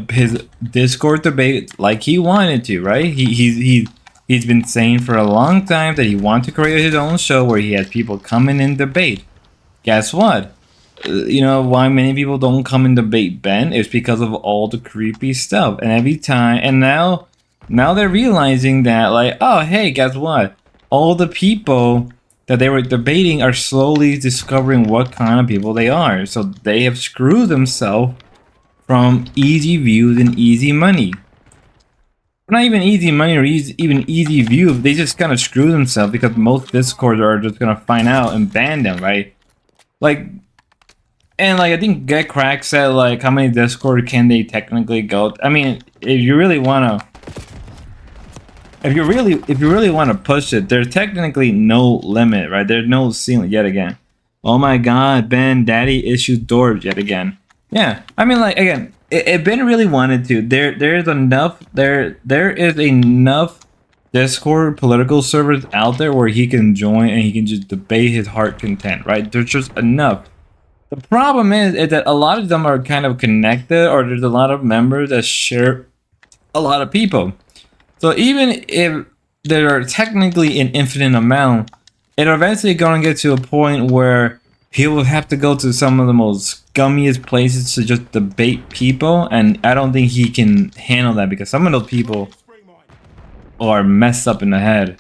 his Discord debate like he wanted to, right? He's been saying for a long time that he wants to create his own show where he has people come in and debate. Guess what? You know why many people don't come and debate Ben? It's because of all the creepy stuff, and every time, and now they're realizing that, like, oh, hey, guess what? All the people that they were debating are slowly discovering what kind of people they are. So they have screwed themselves from easy views and easy money. not even easy money or even easy view. They just kind of screw themselves because most Discords are just gonna find out and ban them, right? Like, and like I think Get Crack said, like, how many Discord can they technically go? I mean, if you really wanna, if you really want to push it, there's technically no limit, right? There's no ceiling yet again. Oh my God, Ben, Daddy issues doors yet again. Yeah, I mean, like, again, if Ben really wanted to, there is enough Discord political servers out there where he can join and he can just debate his heart content, right? There's just enough. The problem is that a lot of them are kind of connected, or there's a lot of members that share a lot of people. So even if there are technically an infinite amount, it's eventually going to get to a point where he will have to go to some of the most scummiest places to just debate people, and I don't think he can handle that because some of those people are messed up in the head.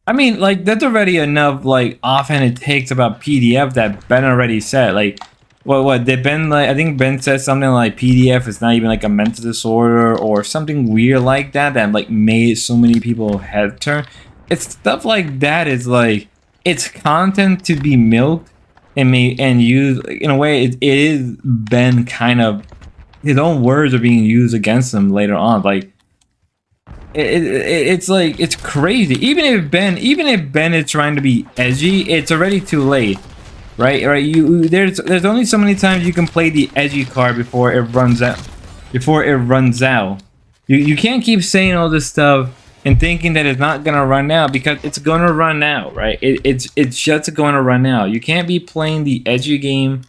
I mean, like, that's already enough, like, offhanded takes about PDF that Ben already said. Like, what did Ben, like, I think Ben said something like PDF is not even like a mental disorder or something weird like that like made so many people head turn. It's stuff like that is like, it's content to be milked and made and used in a way. It is Ben kind of, his own words are being used against him later on. Like, it's like, it's crazy. Even if Ben is trying to be edgy, it's already too late. Right, there's only so many times you can play the edgy card before it runs out. You can't keep saying all this stuff and thinking that it's not gonna run out, because it's gonna run out, right? It's just gonna run out. You can't be playing the edgy game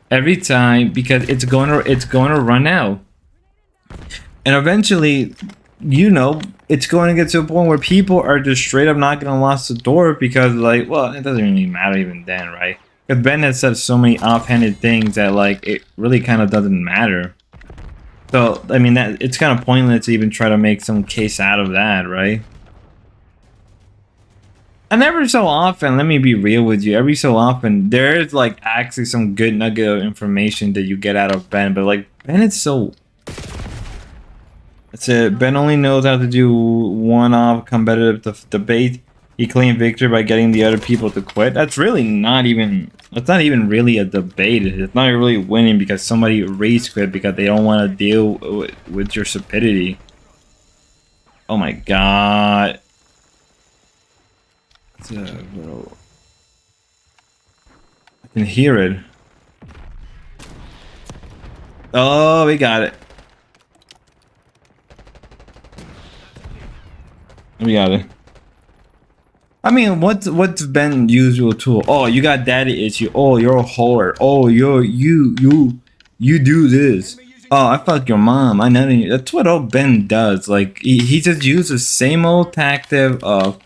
every time because it's gonna run out. And eventually, you know, it's going to get to a point where people are just straight up not gonna lock the door because, like, well, it doesn't really matter even then, right? Because Ben has said so many offhanded things that, like, it really kind of doesn't matter. So, I mean, that it's kind of pointless to even try to make some case out of that, right? And every so often, let me be real with you, every so often, there is, like, actually some good nugget of information that you get out of Ben, but, like, Ben is so... That's it. Ben only knows how to do one-off competitive debate. He claimed victory by getting the other people to quit. That's really not even... That's not even really a debate. It's not really winning because somebody rage quit because they don't want to deal with your stupidity. Oh my God. Bro. I can hear it. Oh, we got it. We got it. I mean, what's Ben's usual tool? Oh, you got daddy issue. Oh, you're a whore. Oh, you do this. Oh, I fuck your mom. I know. That's what old Ben does. Like, he just uses the same old tactic of,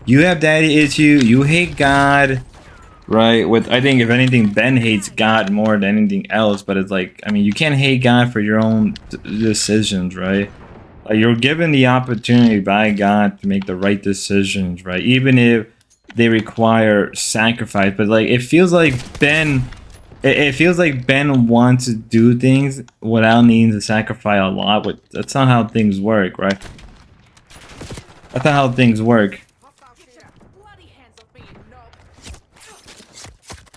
you have daddy issue, you hate God, right? With, I think if anything, Ben hates God more than anything else. But it's like, I mean, you can't hate God for your own decisions, right? You're given the opportunity by God to make the right decisions, right? Even if they require sacrifice. But like, it feels like Ben wants to do things without needing to sacrifice a lot. But that's not how things work, right? That's not how things work.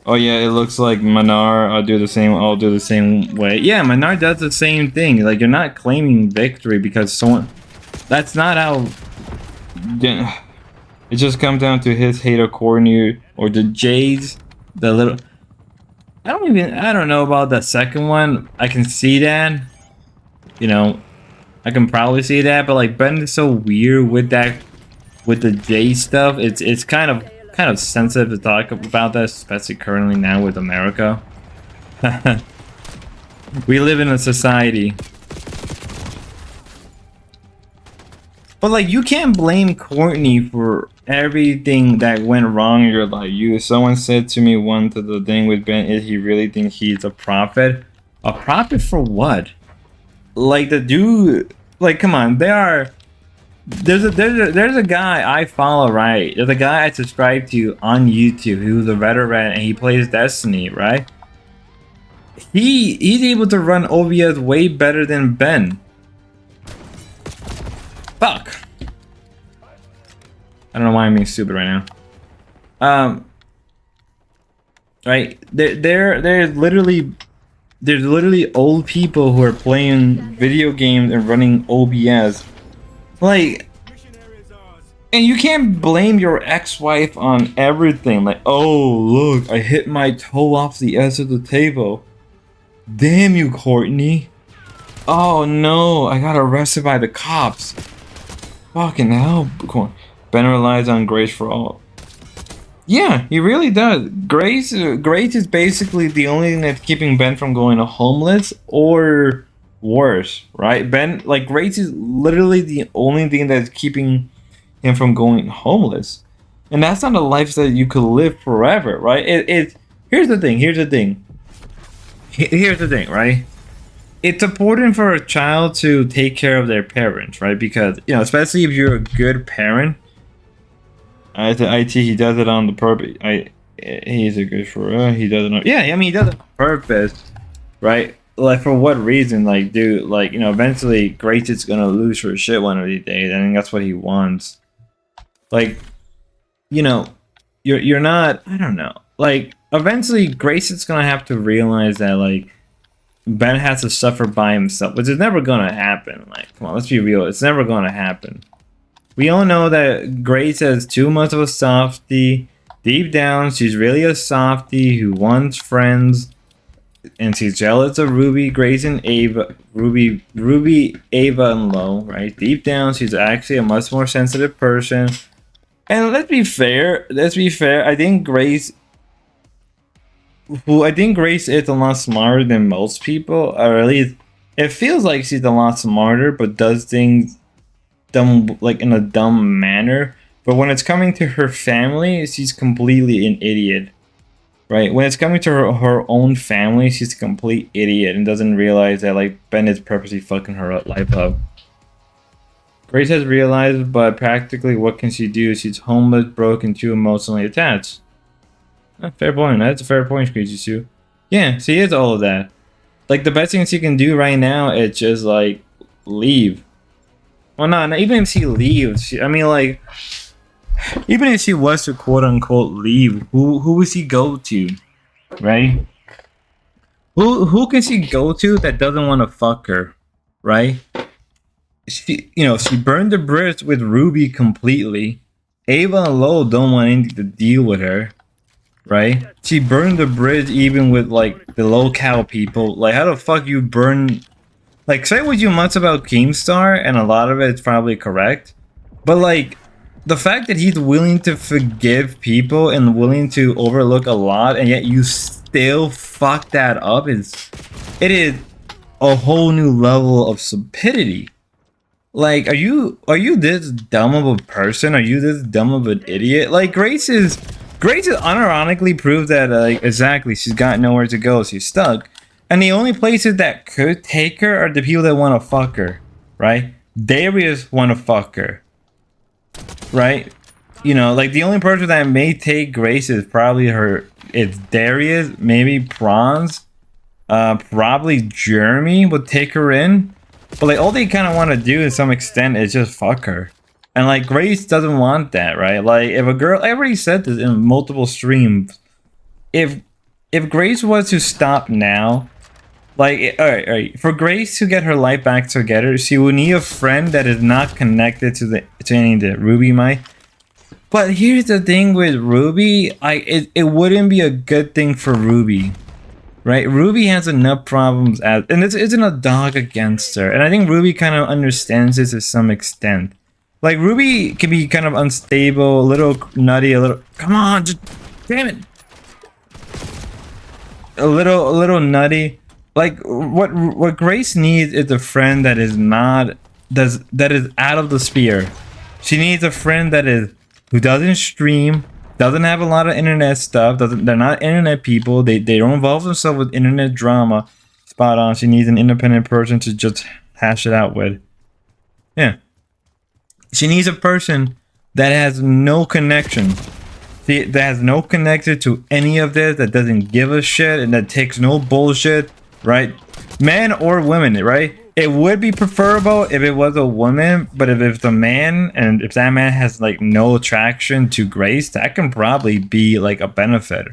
Oh yeah, it looks like Manar. I'll do the same way. Yeah, Manar does the same thing. Like, you're not claiming victory because someone... That's not how... It just comes down to his hate of Corny or the Jays. The little... I don't know about the second one. I can see that. You know, I can probably see that. But like, Ben is so weird with that, with the J stuff. It's kind of sensitive to talk about that, especially currently now with America. We live in a society. But like, you can't blame Courtney for everything that went wrong in your life. Someone said to me once that the thing with Ben is he really thinks he's a prophet. A prophet for what? Like, the dude, like, come on, there's a guy I follow, right? There's a guy I subscribe to on YouTube who's a veteran and he plays Destiny, right? He's able to run OBS way better than Ben. Fuck. I don't know why I'm being stupid right now. Right? There's literally old people who are playing video games and running OBS. Like, and you can't blame your ex-wife on everything. Like, oh, look, I hit my toe off the edge of the table. Damn you, Courtney. Oh no, I got arrested by the cops. Fucking hell. Ben relies on Grace for all. Yeah, he really does. Grace is basically the only thing that's keeping Ben from going to homeless or worse, right? Ben, like, Grace is literally the only thing that's keeping him from going homeless. And that's not a lifestyle you could live forever, right? Here's the thing, right? It's important for a child to take care of their parents, right? Because, you know, especially if you're a good parent. IT, he does it on the purpose. He's a good for. He does it on. Yeah, I mean, he does it on purpose, right? Like, for what reason? Like, dude, like, you know, eventually Grace is gonna lose her shit one of these days. I think that's what he wants. Like, you know, you're not. I don't know. Like, eventually Grace is gonna have to realize that, like, Ben has to suffer by himself, which is never gonna happen. Like, come on, let's be real. It's never gonna happen. We all know that Grace has too much of a softie. Deep down, she's really a softie who wants friends, and she's jealous of Ruby, Grace, and Ava. Ruby, Ava, and Lo. Right? Deep down, she's actually a much more sensitive person. And let's be fair. I think Grace is a lot smarter than most people, or at least it feels like she's a lot smarter, but does things dumb, like, in a dumb manner. But when it's coming to her family, she's completely an idiot, right? When it's coming to her own family, she's a complete idiot and doesn't realize that, like, Ben is purposely fucking her life up. Grace has realized, but practically what can she do? She's homeless, broke, and too emotionally attached. Fair point. That's a fair point, Squeegee Sue. Yeah, she is all of that. Like, the best thing she can do right now is just, like, leave. Well, not even if she leaves. I mean, like, even if she was to quote unquote leave, who would she go to, right? Who can she go to that doesn't want to fuck her, right? She burned the bridge with Ruby completely. Ava and Lo don't want anything to deal with her, right? She burned the bridge even with, like, the locale people. Like, how the fuck you burn? Like, say what you want about Keemstar, and a lot of it's probably correct, but, like, the fact that he's willing to forgive people and willing to overlook a lot, and yet you still fuck that up, it is a whole new level of stupidity. Like, are you this dumb of a person? Are you this dumb of an idiot? Like, Grace is unironically proved that, like, exactly, she's got nowhere to go, she's stuck. And the only places that could take her are the people that want to fuck her, right? Darius want to fuck her, right? You know, like, the only person that may take Grace is probably it's Darius, maybe Bronze, probably Jeremy would take her in. But, like, all they kind of want to do to some extent is just fuck her. And, like, Grace doesn't want that, right? Like, if a girl, I already said this in multiple streams, if Grace was to stop now, like, all right, for Grace to get her life back together, she would need a friend that is not connected to any that Ruby might. But here's the thing with Ruby, it wouldn't be a good thing for Ruby, right? Ruby has enough problems and this isn't a dog against her, and I think Ruby kind of understands this to some extent. Like, Ruby can be kind of unstable, a little nutty, come on, just damn it, a little nutty. Like, what Grace needs is a friend that is out of the sphere. She needs a friend who doesn't stream, doesn't have a lot of internet stuff, they're not internet people, they don't involve themselves with internet drama. Spot on. She needs an independent person to just hash it out with. Yeah. She needs a person that has no connection. That has no connection to any of this, that doesn't give a shit, and that takes no bullshit. Right, men or women, right? It would be preferable if it was a woman, but if it's a man, and if that man has like no attraction to Grace, that can probably be like a benefit.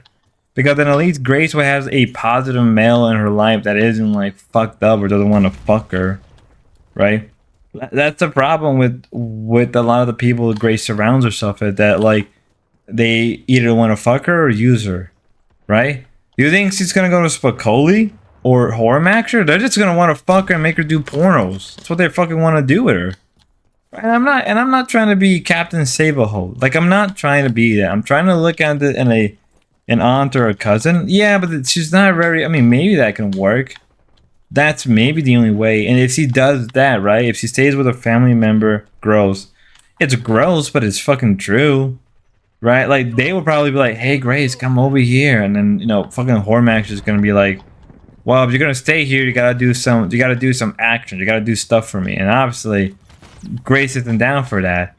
Because then at least Grace will have a positive male in her life that isn't like fucked up or doesn't want to fuck her, right? That's the problem with a lot of the people Grace surrounds herself with, that like they either want to fuck her or use her, right? You think she's gonna go to Spicoli or Horrormaxer? They're just gonna want to fuck her and make her do pornos. That's what they fucking want to do with her. And I'm not trying to be Captain Saberho. Like, I'm not trying to be that. I'm trying to look at it in an aunt or a cousin. Yeah, but she's not very. I mean, maybe that can work. That's maybe the only way. And if she does that, right? If she stays with a family member, gross. It's gross, but it's fucking true. Right? Like, they would probably be like, hey, Grace, come over here. And then, you know, fucking Hormax is gonna be like, well, if you're gonna stay here, you gotta do some action. You gotta do stuff for me. And obviously, Grace isn't down for that.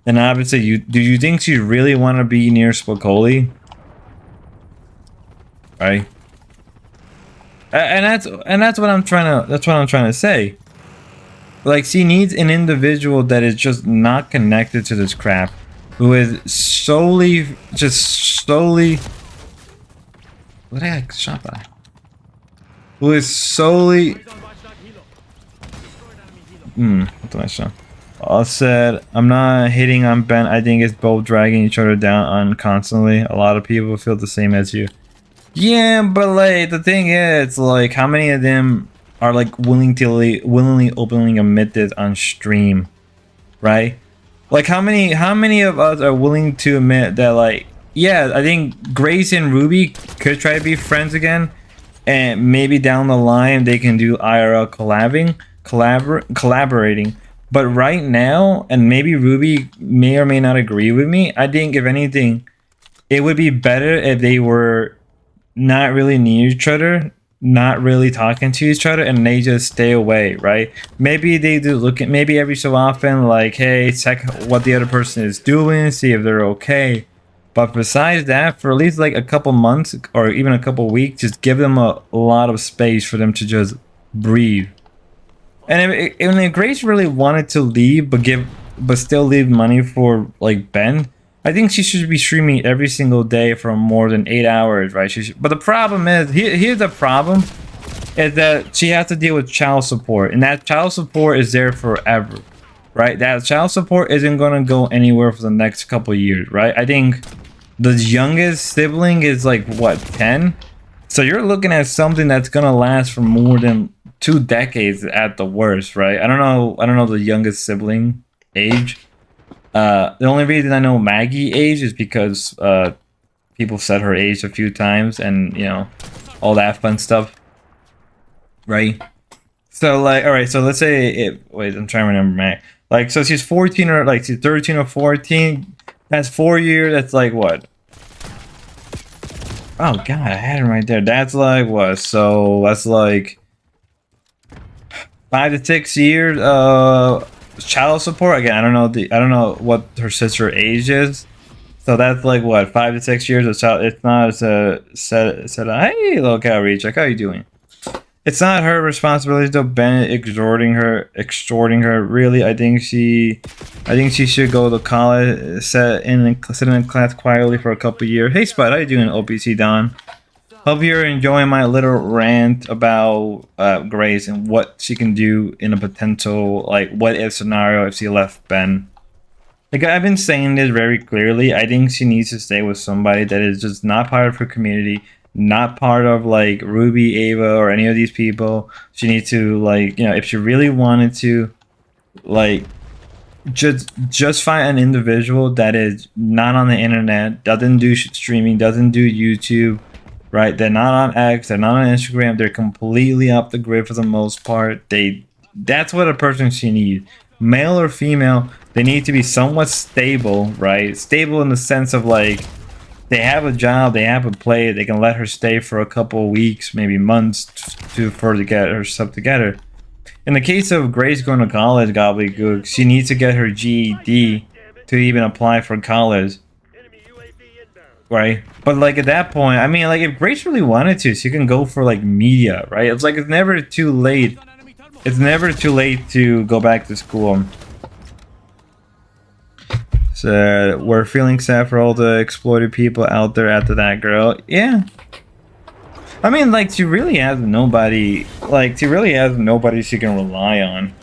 And obviously, do you think she really want to be near Spicoli? Right? And that's what I'm trying to say. Like, she needs an individual that is just not connected to this crap, who is solely what did I get shot by? Who is solely what did I say? I said I'm not hitting on Ben. I think it's both dragging each other down on constantly. A lot of people feel the same as you. Yeah, but like the thing is, like, how many of them are like willingly openly admit this on stream, right? Like, how many of us are willing to admit that, like, yeah, I think Grace and Ruby could try to be friends again, and maybe down the line they can do IRL collaborating. But right now, and maybe Ruby may or may not agree with me, I think if anything, it would be better if they were not really near each other, not really talking to each other, and they just stay away, right? Maybe they do look at, maybe every so often, like, hey, check what the other person is doing, see if they're okay. But besides that, for at least like a couple months or even a couple weeks, just give them a lot of space for them to just breathe. And if Grace really wanted to leave, but still leave money for like Ben, I think she should be streaming every single day for more than 8 hours, right? But the problem is, here's the problem, is that she has to deal with child support, and that child support is there forever, right? That child support isn't gonna go anywhere for the next couple years, right? I think the youngest sibling is like what, 10? So you're looking at something that's gonna last for more than 2 decades at the worst, right? I don't know the youngest sibling age. The only reason I know Maggie age is because people said her age a few times, and you know, all that fun stuff, right? So like, all right, so let's say wait, I'm trying to remember Mag. Like, so she's 14 or like she's 13 or 14. That's 4 years. That's like what? Oh god, I had it right there. That's like what? So that's like 5 to 6 years. Child support again. I don't know what her sister age is, so that's like what, 5 to 6 years of child. It's not said hey little cow recheck, how you doing? It's not her responsibility to Ben extorting her. Really, I think she should go to college, sit in class quietly for a couple years. Hey Spud, how you doing? OPC Don. Hope you're enjoying my little rant about Grace and what she can do in a potential, like, what if scenario if she left Ben. Like, I've been saying this very clearly. I think she needs to stay with somebody that is just not part of her community, not part of, like, Ruby, Ava, or any of these people. She needs to, like, you know, if she really wanted to, like, just find an individual that is not on the internet, doesn't do streaming, doesn't do YouTube, right? They're not on X, they're not on Instagram, they're completely off the grid for the most part. That's what a person she needs. Male or female, they need to be somewhat stable, right? Stable in the sense of like, they have a job, they have a play, they can let her stay for a couple of weeks, maybe months for her to get her stuff together. In the case of Grace going to college, gobbledygook, she needs to get her GED to even apply for college. Right? But like at that point, I mean, like if Grace really wanted to, she can go for like media, right? It's like it's never too late It's never too late to go back to school. So we're feeling sad for all the exploited people out there after that girl. Yeah. I mean, like, she really has nobody. Like, she really has nobody she can rely on.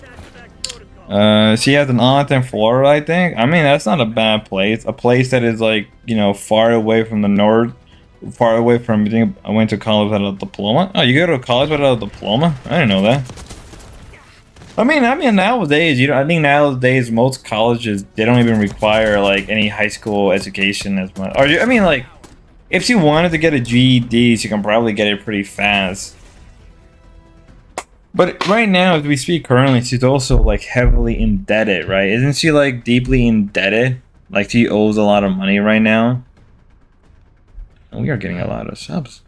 She has an aunt in Florida, I think. I mean, that's not a bad place. A place that is, like, you know, far away from the north. Far away from everything. I went to college without a diploma. Oh, you go to college without a diploma? I didn't know that. I mean, nowadays, I think nowadays most colleges, they don't even require like any high school education as much. Or I mean, like, if she wanted to get a GED, she can probably get it pretty fast. But right now, as we speak currently, she's also like heavily indebted, right? Isn't she like deeply indebted? Like she owes a lot of money right now. And we are getting a lot of subs.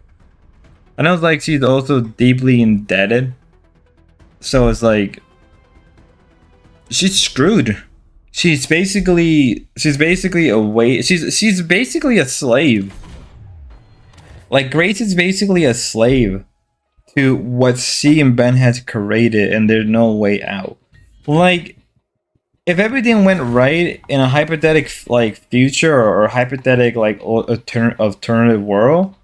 I know it's like she's also deeply indebted. So it's like she's screwed. She's basically she's basically a slave. Like Grace is basically a slave to what she and Ben has created, and there's no way out. Like, if everything went right in a hypothetical like future or hypothetical like alternative world,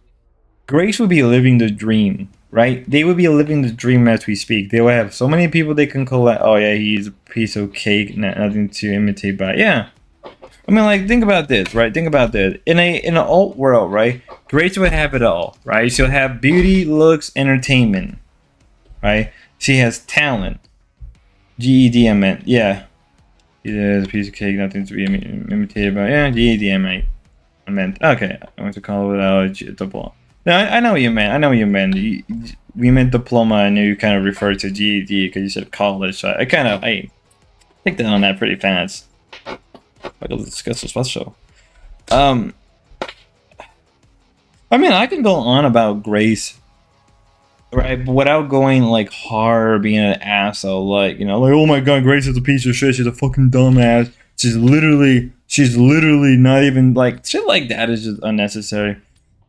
Grace would be living the dream, right? They would be living the dream as we speak. They would have so many people they can collect. Oh yeah, he's a piece of cake, nothing to imitate by. Yeah, I mean, like, think about this, right? Think about this. In an alt world, right? Grace would have it all, right? She'll have beauty, looks, entertainment, right? She has talent. GED, I meant, yeah. He's a piece of cake, nothing to be imitated by. Yeah, GED, I meant. Okay, I went to college without a diploma. No, I know what you meant. I know what you meant. We meant diploma, and you kind of referred to GED because you said college. So I picked it on that pretty fast. Let's discuss this special. I mean, I can go on about Grace, right? But without going like hard, being an asshole, like, you know, like, oh my god, Grace is a piece of shit. She's a fucking dumbass. She's literally not even like shit like that is just unnecessary.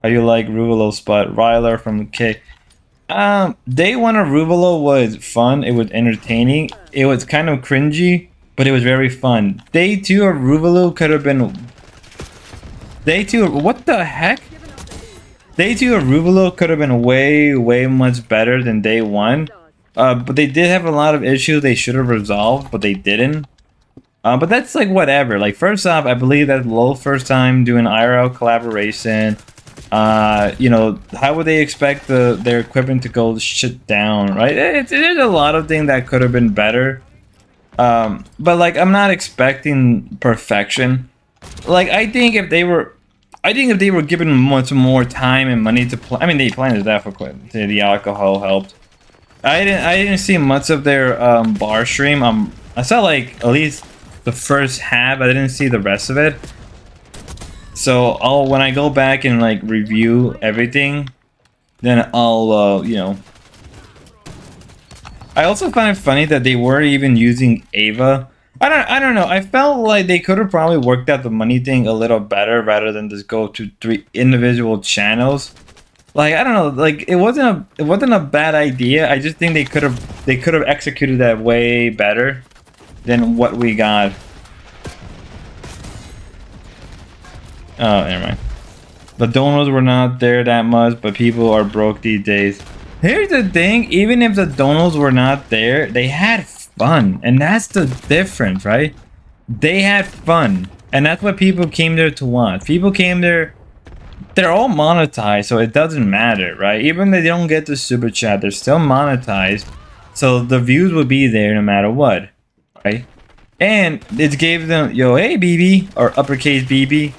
Are you like Ruvalo spot? Ryler from K. Day one of Ruvalo was fun. It was entertaining. It was kind of cringy, but it was very fun. Day 2 of Ruvalo could have been... Day 2... What the heck? Day 2 of Ruvalo could have been way much better than day 1. But they did have a lot of issues they should have resolved, but they didn't. But that's like whatever. Like, first off, I believe that's Lowell's first time doing IRL collaboration. You know, how would they expect their equipment to go shit down, right? There's a lot of things that could have been better. But like, I'm not expecting perfection. Like, I think if they were given much more time and money to play, I mean, they planned that for quite. The alcohol helped. I didn't see much of their bar stream. I saw like at least the first half. I didn't see the rest of it. So when I go back and like review everything, then I'll you know. I also find it funny that they were even using Ava. I don't know. I felt like they could have probably worked out the money thing a little better rather than just go to 3 individual channels. Like, I don't know. Like, it wasn't a bad idea. I just think they could have executed that way better than what we got. Oh, never mind. The donuts were not there that much, but people are broke these days. Here's the thing, even if the donuts were not there, they had fun. And that's the difference, right? They had fun. And that's what people came there to watch. People came there, they're all monetized, so it doesn't matter, right? Even if they don't get the super chat, they're still monetized. So the views will be there no matter what, right? And it gave them, yo, hey, BB, or uppercase BB.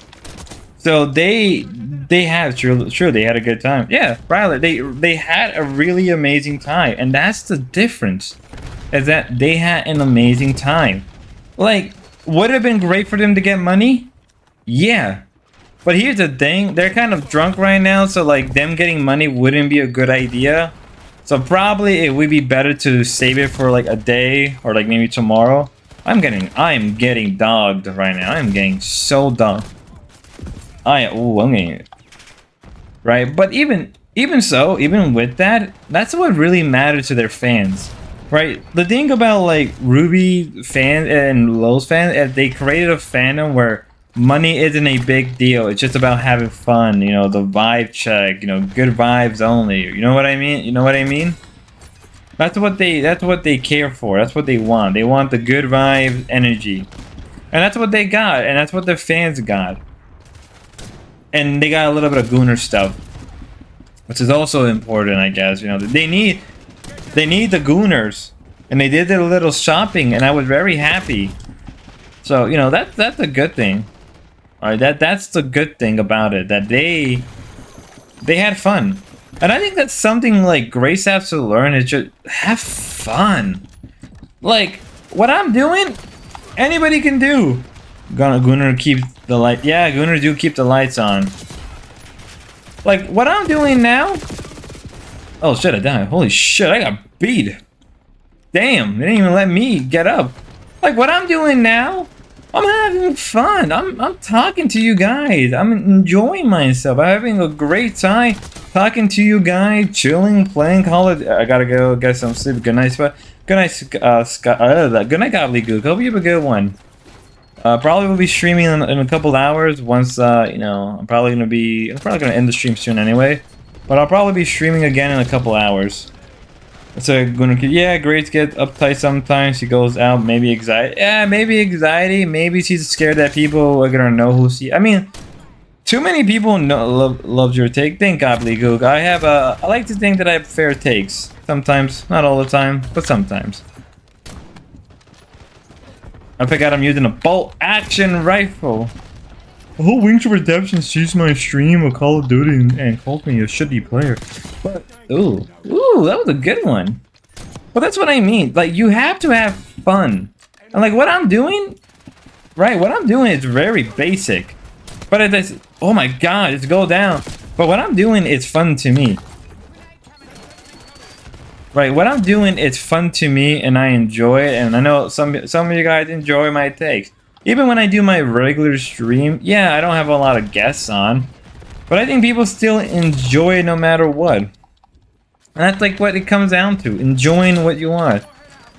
So they had sure they had a good time. Yeah, Ryler, they had a really amazing time, and that's the difference, is that they had an amazing time. Like, would it have been great for them to get money? Yeah, but here's the thing: they're kind of drunk right now, so like them getting money wouldn't be a good idea. So probably it would be better to save it for like a day or like maybe tomorrow. I'm getting dogged right now. I'm getting so dogged. I'm getting it. Right, but even so, even with that, that's what really matters to their fans. right? The thing about like Ruby fans and Lowe's fans is they created a fandom where money isn't a big deal. It's just about having fun, you know, the vibe check, you know, good vibes only. You know what I mean? You know what I mean? That's what they care for. That's what they want. They want the good vibe energy. And that's what they got, and that's what their fans got. And they got a little bit of Gooner stuff, which is also important, I guess. You know, they need the Gooners, and they did their little shopping, and I was very happy. So you know that's a good thing. All right, that's the good thing about it, that they had fun. And I think that's something like Grace has to learn, is just have fun. Like what I'm doing, anybody can do. Gunner keep the light. Yeah, Gunner do keep the lights on. Like what I'm doing now. Oh shit! I died. Holy shit! I got beat. Damn! They didn't even let me get up. Like what I'm doing now. I'm having fun. I'm talking to you guys. I'm enjoying myself. I'm having a great time talking to you guys, chilling, playing Call of. I gotta go get some sleep. Good night, Scott. Good night, Scott. Good night, Gobbledygook. Hope you have a good one. Probably will be streaming in a couple hours. Once you know, I'm probably gonna end the stream soon anyway. But I'll probably be streaming again in a couple hours. So yeah, Grace get uptight sometimes. She goes out, maybe anxiety. Yeah, maybe anxiety. Maybe she's scared that people are gonna know who she. I mean, too many people loves your take. Thank Gobbledygook. I like to think that I have fair takes. Sometimes, not all the time, but sometimes. I forgot I'm using a bolt action rifle. The whole Wings of Redemption sees my stream of Call of Duty and calls me a shitty player. But ooh, that was a good one. Well, that's what I mean. Like you have to have fun. And like what I'm doing, right? What I'm doing is very basic. But it's oh my god, it's go down. But what I'm doing is fun to me. Right, what I'm doing is fun to me, and I enjoy it. And I know some of you guys enjoy my takes. Even when I do my regular stream, yeah, I don't have a lot of guests on, but I think people still enjoy it no matter what. And that's like what it comes down to, enjoying what you want.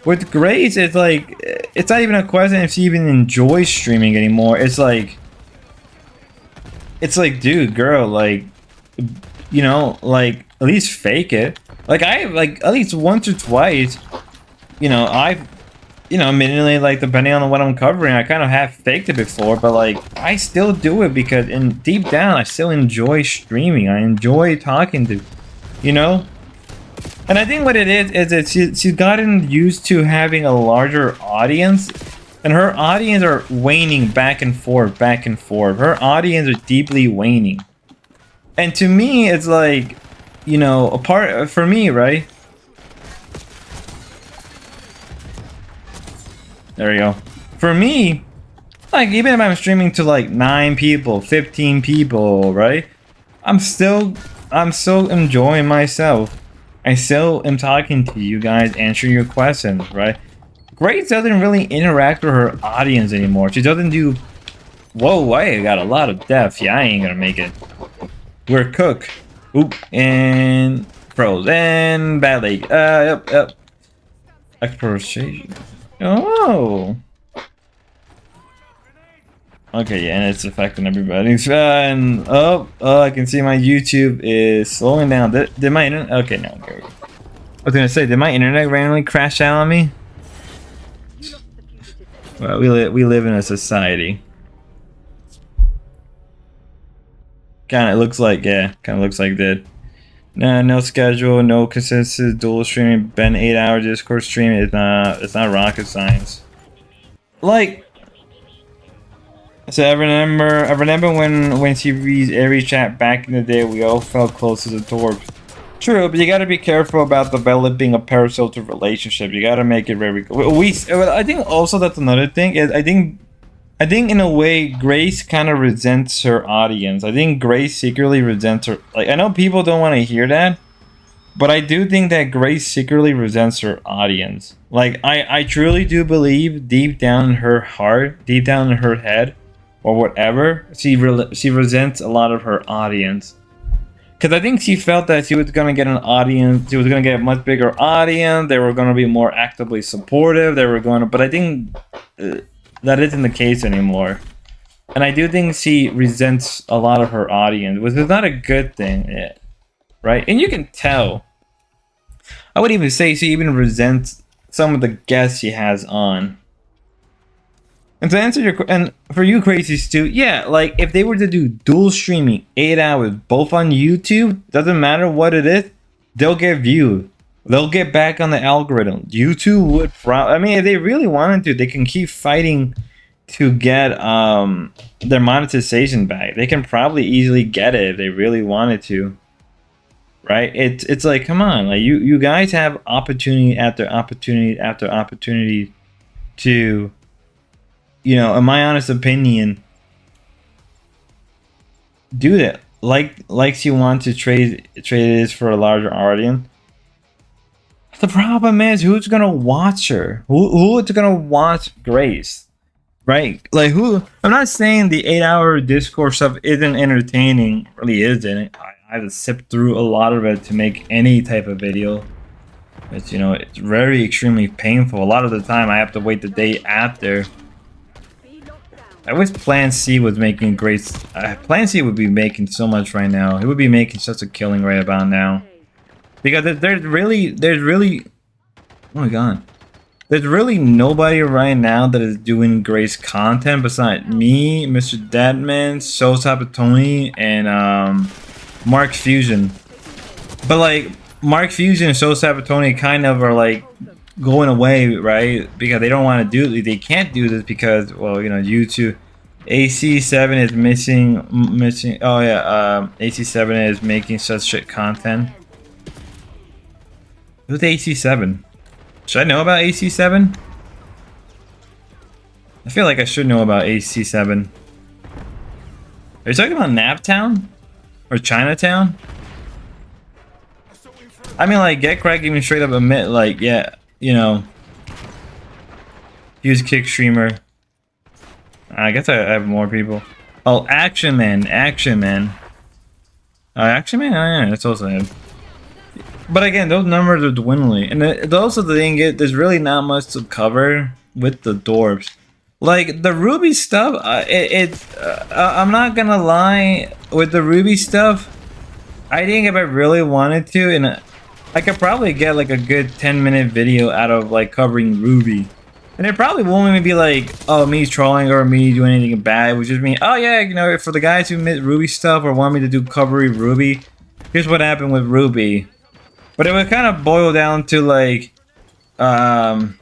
With Grace, it's like, it's not even a question if she even enjoys streaming anymore. It's like, dude, girl, like, you know, like, at least fake it. Like, I, like, at least once or twice, you know, admittedly, like, depending on what I'm covering, I kind of have faked it before, but, like, I still do it because, deep down, I still enjoy streaming. I enjoy talking to, you know? And I think what it is that she's gotten used to having a larger audience, and her audience are waning back and forth, back and forth. Her audience are deeply waning. And to me, it's like, you know, for me, right? There you go. For me, like, even if I'm streaming to like 9 people, 15 people, right? I'm still enjoying myself. I still am talking to you guys, answering your questions, right? Grace doesn't really interact with her audience anymore. She doesn't do. Whoa, I got a lot of depth. Yeah, I ain't gonna make it. We're cook. Oop, and frozen badly. Yep. Exploration. Oh. Okay, yeah, and it's affecting everybody. And I can see my YouTube is slowing down. Did my internet? Okay, no. Okay. I was gonna say, did my internet randomly crash out on me? Well, we live in a society. Kind of looks like that. Nah, no schedule, no consensus, dual streaming, been 8-hour Discord stream. It's not rocket science. Like, so I remember when she reads every chat back in the day, we all felt close to the torch. True, but you gotta be careful about developing a parasocial relationship. You gotta make it very. I think also that's another thing. Is I think in a way Grace kind of resents her audience. I think Grace secretly resents her. Like, I know people don't want to hear that, but I do think that Grace secretly resents her audience. Like, I truly do believe deep down in her heart, deep down in her head, or whatever, she resents a lot of her audience. Because I think she felt that she was gonna get an audience. She was gonna get a much bigger audience. They were gonna be more actively supportive. They were going to, but I think that isn't the case anymore. And I do think she resents a lot of her audience, which is not a good thing, right? And you can tell. I would even say she even resents some of the guests she has on. And to answer your and for you crazies too, yeah, like if they were to do dual streaming 8 hours both on YouTube, doesn't matter what it is, they'll get viewed. They'll get back on the algorithm. YouTube would I mean, if they really wanted to, they can keep fighting to get their monetization back. They can probably easily get it if they really wanted to. Right? It's like, come on, like you guys have opportunity after opportunity after opportunity to, you know, in my honest opinion, do that. Like she wants to trade this for a larger audience. The problem is, who's gonna watch her? Who's gonna watch Grace? Right? Like who? I'm not saying the 8-hour Discord stuff isn't entertaining. It really isn't. I have to sip through a lot of it to make any type of video. It's, you know, it's very extremely painful. A lot of the time I have to wait the day after. I wish Plan C was making great. Plan C would be making so much right now. It would be making such a killing right about now. Because there's really, oh my god. There's really nobody right now that is doing Grace content besides me, Mr. Deadman, So Sabatoni, and Mark Fusion. But like Mark Fusion and So Sabatoni kind of are like going away, right? Because they don't want to do, they can't do this because, well, you know, YouTube, AC7 is missing. Oh yeah, AC7 is making such shit content. Who's AC7? Should I know about AC7? I feel like I should know about AC7. Are you talking about Naptown? Or Chinatown? I mean, like, Get Crack even straight up admit, like, yeah, you know, he was a kick streamer. I guess I have more people. Oh, Action Man. Action Man. Action Man? Oh, yeah, that's also him. But again, those numbers are dwindling. And also the thing is, there's really not much to cover with the dwarves. Like, the Ruby stuff, I'm not gonna lie, with the Ruby stuff, I think if I really wanted to, and I could probably get like a good 10-minute video out of like covering Ruby. And it probably won't even be like, oh, me trolling or me doing anything bad. It would just mean, oh yeah, you know, for the guys who miss Ruby stuff or want me to do covering Ruby, here's what happened with Ruby. But it would kind of boil down to like, Dorp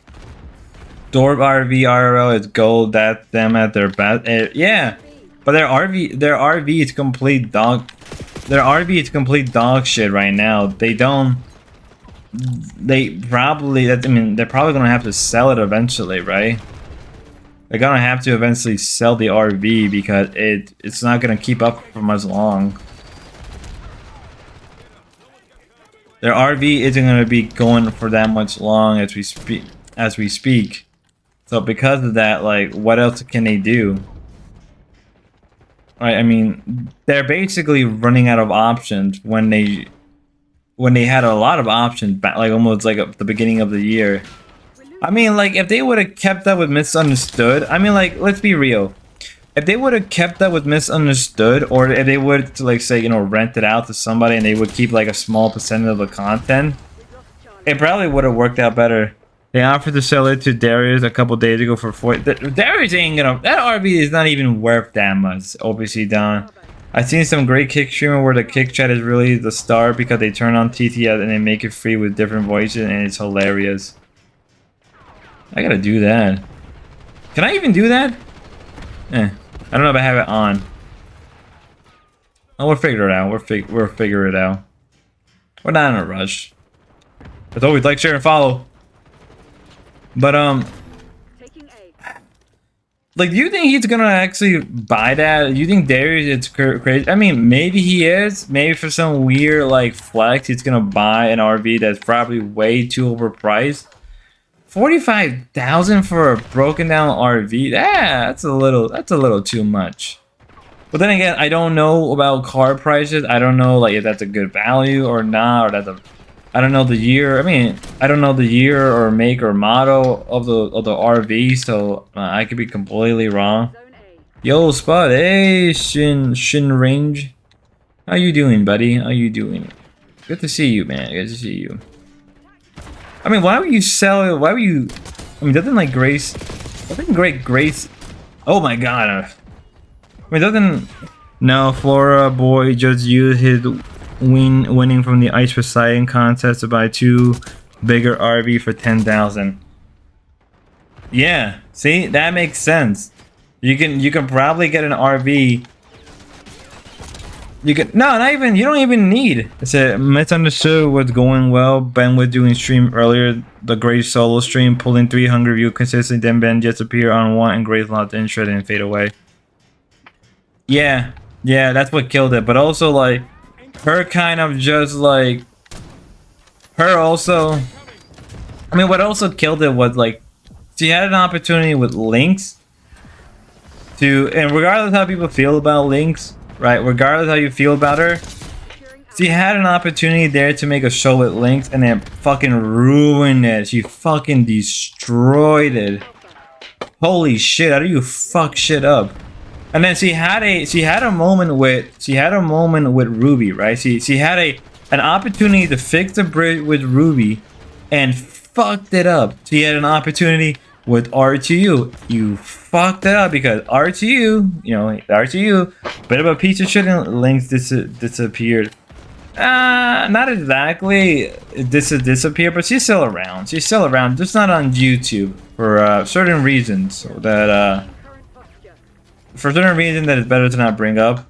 RV IRL is gold. That's them at their best. Yeah, but their RV is complete dog. Their RV is complete dog shit right now. They don't. They probably. I mean, they're probably gonna have to sell it eventually, right? They're gonna have to eventually sell the RV because it's not gonna keep up for much long. Their RV isn't gonna be going for that much long as we speak. So because of that, like, what else can they do? Right, I mean, they're basically running out of options when they had a lot of options back, like almost like at the beginning of the year. I mean, like, if they would have kept up with Misunderstood, I mean, like, let's be real. If they would have kept up with Misunderstood, or if they would, like, say, you know, rent it out to somebody and they would keep like a small percentage of the content, it probably would have worked out better. They offered to sell it to Darius a couple days ago for 40. Darius ain't gonna. That RV is not even worth that much. Obviously, Don. I've seen some great kick streamer where the kick chat is really the star because they turn on TTS and they make it free with different voices and it's hilarious. I gotta do that. Can I even do that? I don't know if I have it on. Oh, we'll figure it out. We'll figure it out. We're not in a rush. As always, like, share, and follow. But like, do you think he's gonna actually buy that? You think Darius is crazy? I mean, maybe he is. Maybe for some weird like flex, he's gonna buy an RV that's probably way too overpriced. 45,000 for a broken down RV? Yeah, that's a little too much. But then again, I don't know about car prices. I don't know like if that's a good value or not, or that's a, I don't know the year. I mean, I don't know the year or make or model of the RV, so I could be completely wrong. Yo, Spud, hey, Shin Range, how you doing, buddy? How you doing? Good to see you, man. Good to see you. I mean, why would you sell? Why would you? I mean, doesn't like Grace? Doesn't Grace? Oh my God! I mean, doesn't no Flora boy just use his winning from the Ice Poseidon contest to buy 2 bigger RV for 10,000? Yeah, see, that makes sense. You can probably get an RV. You can not even, you don't even need. It's a misunderstood what's going well. Ben was doing stream earlier, the great solo stream, pulling 300 views consistently, then Ben just appear on one and Grace lost interest and fade away. Yeah, that's what killed it. But also like her kind of just like her also. I mean, what also killed it was like she had an opportunity with Lynx to, and regardless how people feel about Lynx, right? Regardless how you feel about her, she had an opportunity there to make a show with Lynx, and then fucking ruined it. She fucking destroyed it. Holy shit! How do you fuck shit up? And then she had a moment with Ruby, right? She had an opportunity to fix the bridge with Ruby, and fucked it up. She had an opportunity with R2U. You fucked it up because R2U, you know, R2U, bit of a piece of shit, and Lynx disappeared. Not exactly disappeared, but she's still around. She's still around, just not on YouTube for certain reasons that that it's better to not bring up,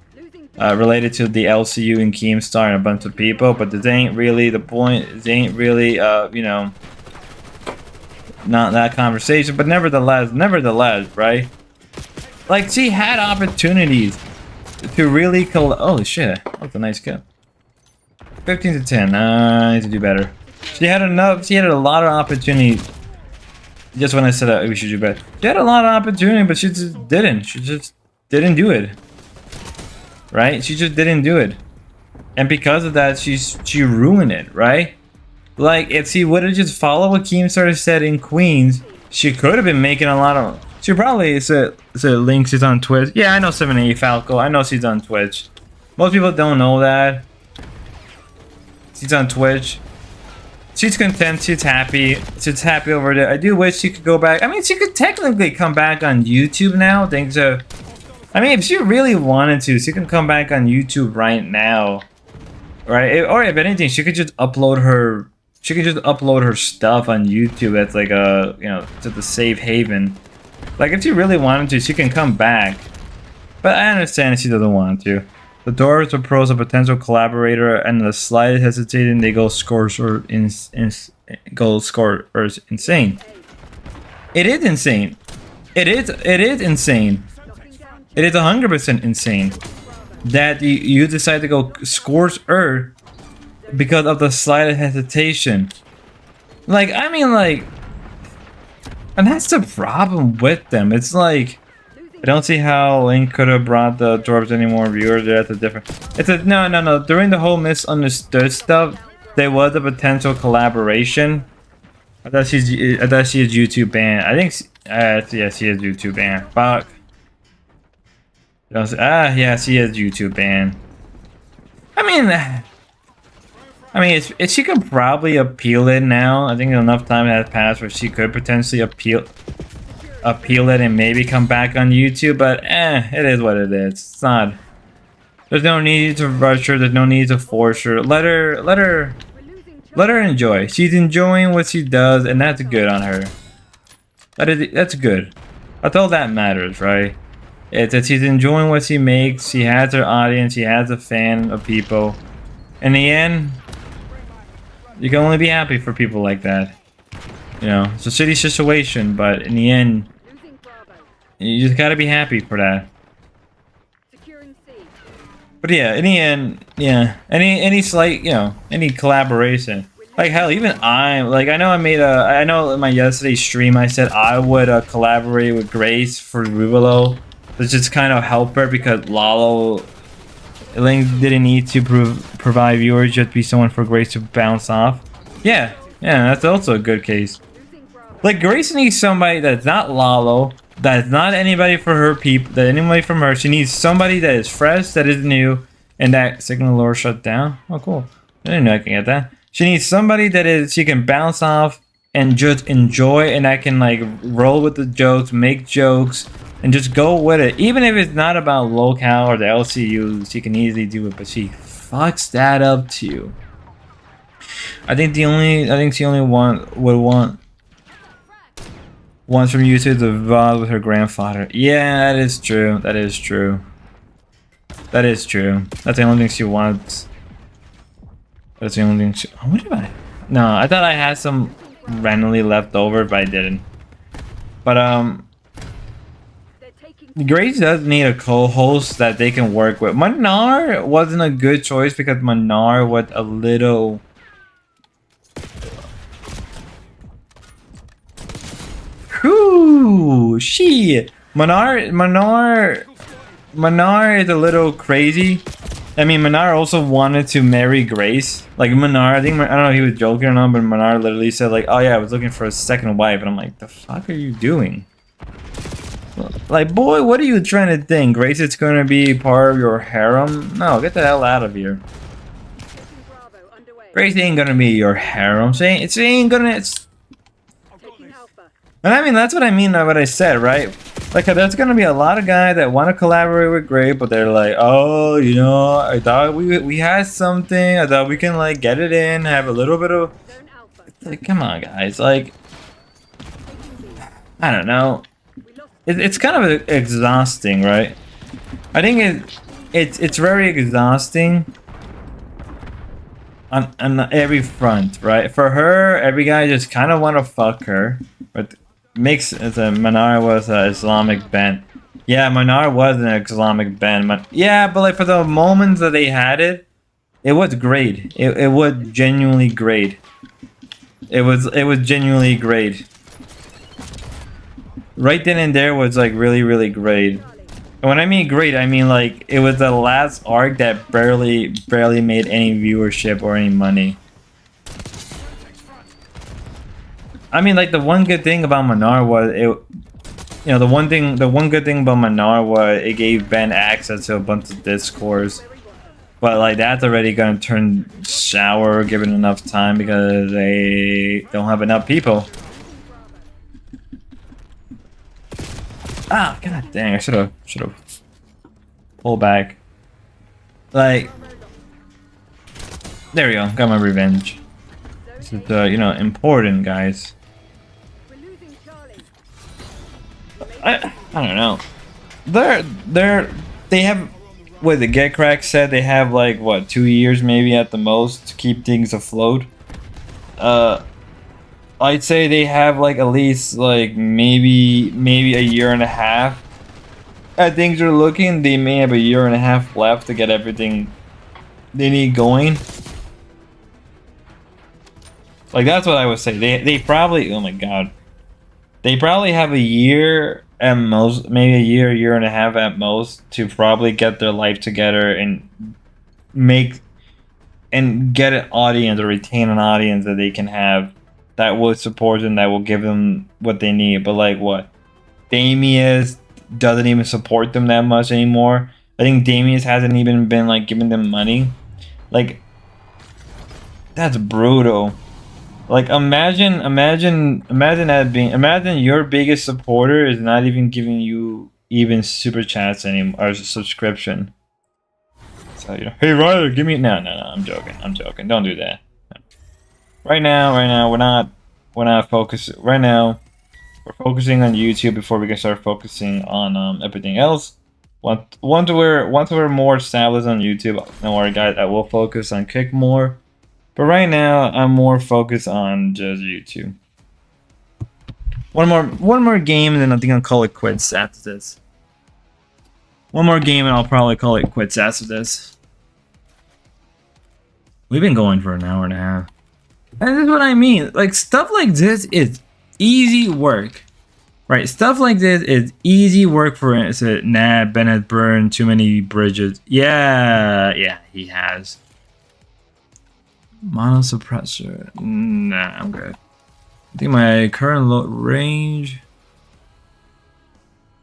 related to the LCU and Keemstar and a bunch of people. But this ain't really the point. This ain't really, you know, not that conversation. But nevertheless, right? Like, she had opportunities to really holy shit, that's a nice kill. 15 to 10. I need to do better. She had a lot of opportunities. Just when I said that we should do better, she had a lot of opportunity, but she just didn't. She just didn't do it. Right? She just didn't do it, and because of that, she ruined it. Right? Like, if she would have just followed what Keemstar said in Queens, she could have been making a lot of. She probably said Lynx is on Twitch. Yeah, I know 78 Falco. I know she's on Twitch. Most people don't know that. She's on Twitch. She's content. She's happy. She's happy over there. I do wish she could go back. I mean, she could technically come back on YouTube now. Thanks to, I mean, if she really wanted to, she can come back on YouTube right now, right? Or if anything, she could just upload her. She could just upload her stuff on YouTube. That's like a, you know, to the safe haven. Like, if she really wanted to, she can come back. But I understand if she doesn't want to. The Doors approach a potential collaborator, and the slightest hesitating, they go scores or insane. It is insane. It is insane. It is 100% insane that you decide to go scores because of the slightest hesitation. Like, I mean, like, and that's the problem with them. It's like, I don't see how Link could have brought the dwarves any more viewers. That's a different. It's a no. During the whole misunderstood stuff, there was a potential collaboration. I thought she is YouTube banned. I think yeah, she is YouTube banned. Fuck. Yeah, she is YouTube banned. I mean, she could probably appeal it now. I think enough time has passed where she could potentially appeal it and maybe come back on YouTube, but it is what it is. It's not. There's no need to rush her. There's no need to force her. Let her enjoy. She's enjoying what she does, and that's good on her. That's good. That's all that matters, right? It's that she's enjoying what she makes. She has her audience. She has a fan of people. In the end, you can only be happy for people like that. You know, it's a shitty situation, but in the end, you just gotta be happy for that. But yeah, in the end, yeah, any slight, you know, any collaboration, like hell, even I know in my yesterday's stream I said I would collaborate with Grace for Ruvelo, Let's just kind of help her because Lalo Link didn't need to provide viewers, just be someone for Grace to bounce off. Yeah, that's also a good case. Like, Grace needs somebody that's not Lalo, that's not anybody for her people, that anybody from her. She needs somebody that is fresh, that is new, and that signal lure shut down. Oh, cool. I didn't know I could get that. She needs somebody that is she can bounce off and just enjoy, and I can like roll with the jokes, make jokes, and just go with it. Even if it's not about locale or the LCU, she can easily do it, but she fucks that up too. I think she only wants from YouTube to vibe with her grandfather. Yeah, that is true. That is true. That is true. That's the only thing she wants. That's the only thing she... Oh, what did I... No, I thought I had some randomly left over, but I didn't. But, Grace does need a co-host that they can work with. Manar wasn't a good choice because Manar was a little... Whoo! Shit! Manar is a little crazy. I mean, Manar also wanted to marry Grace. Like, Manar, I don't know if he was joking or not, but Manar literally said, like, oh yeah, I was looking for a second wife. And I'm like, the fuck are you doing? Like, boy, what are you trying to think? Grace is gonna be part of your harem? No, get the hell out of here. Grace ain't gonna be your harem. She ain't gonna... And I mean, that's what I mean by what I said, right? Like, there's gonna be a lot of guys that want to collaborate with Grace, but they're like, oh, you know, I thought we had something. I thought we can, like, get it in, have a little bit of... Like, come on, guys. Like, I don't know. It's kind of exhausting, right? I think it's very exhausting on every front, right? For her, every guy just kind of want to fuck her, but makes Manar was an Islamic band. Yeah, Manar was an Islamic band. Yeah, but like for the moments that they had it, it was great. It was genuinely great. It was genuinely great. Right then and there was like really great. And when I mean great, I mean like it was the last arc that barely made any viewership or any money. I mean, like, the one good thing about Manar was the one good thing about Manar was it gave Ben access to a bunch of discords. But like that's already gonna turn sour given enough time because they don't have enough people. Ah, god dang! I should have pulled back. Like, there we go. Got my revenge. This is important, guys. I don't know. They have what the Get Crack said. They have like what 2 years maybe at the most to keep things afloat. I'd say they have like at least like maybe a year and a half. As things are looking, they may have a year and a half left to get everything they need going. Like that's what I would say. They probably, oh my god, they probably have a year at most, maybe a year and a half at most to probably get their life together and get an audience or retain an audience that they can have that will support them, that will give them what they need. But like what, Damius doesn't even support them that much anymore. I think Damius hasn't even been like giving them money. Like that's brutal. Like imagine your biggest supporter is not even giving you even super chats anymore or subscription. So hey Ryder, give me no, I'm joking. Don't do that. No. Right now we're not focused. Right now we're focusing on YouTube before we can start focusing on everything else. Once we're more established on YouTube, don't worry guys, I will focus on Kick more. But right now, I'm more focused on just YouTube. One more game, and then I think I'll call it quits after this. One more game, and I'll probably call it quits after this. We've been going for an hour and a half. And this is what I mean. Like, stuff like this is easy work. Right, stuff like this is easy work for Nat Bennett burned too many bridges. Yeah, he has. Mono suppressor. Nah, I'm good. I think my current load range.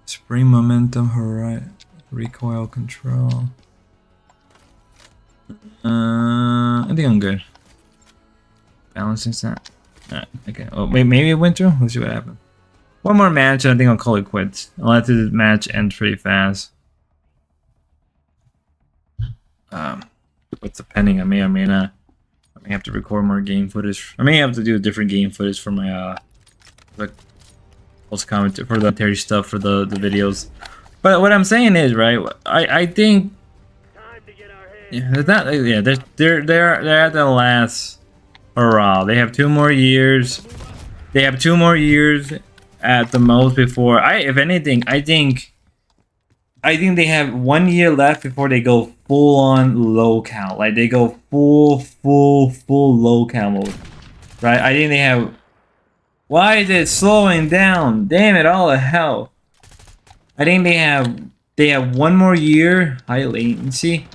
Spring momentum, recoil control. I think I'm good. Balancing that. Okay. Oh, wait, maybe it went through. Let's see what happened. One more match, and I think I'll call it quits. I'll let this match end pretty fast. What's depending? I may or may not. I may have to record more game footage. I may have to do a different game footage for my post commentary for the commentary stuff for the videos. But what I'm saying is, right? I think. Yeah, they're at the last hurrah. They have 2 more years. They have 2 more years at the most before. If anything, I think they have 1 year left before they go full on low count. Like they go full low count mode, right? I think they have. Why is it slowing down? Damn it! All the hell. I think they have 1 more year. High latency.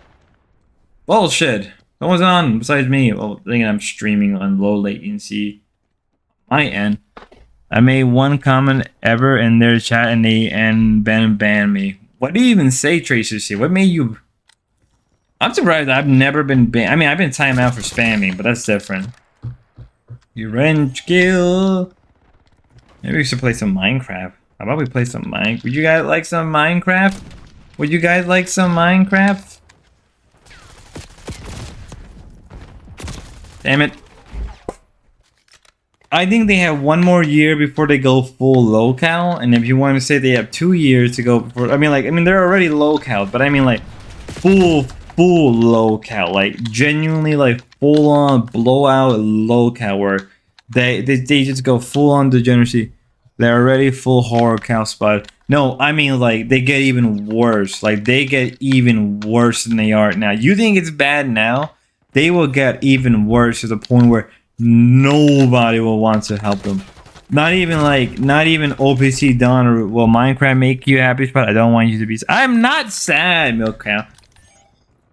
Bullshit. What was on besides me? Well, thinking I'm streaming on low latency. My end. I made 1 comment ever in their chat and they banned me. What do you even say, Tracer C? What made you? I'm surprised I've never been banned. I mean, I've been timed out for spamming, but that's different. You wrench kill. Maybe we should play some Minecraft. How about we play some Minecraft? Would you guys like some Minecraft? Would you guys like some Minecraft? Damn it. I think they have 1 more year before they go full low count, and if you want to say they have 2 years to go before, I mean they're already low count, but I mean like full low count, like genuinely like full on blowout low count where they just go full on degeneracy. They're already full horror count spot. No, I mean like they get even worse. Like they get even worse than they are now. You think it's bad now? They will get even worse to the point where nobody will want to help them. Not even OPC Dawn or will Minecraft make you happy spot? I don't want you to be. I'm not sad, Milk Cow.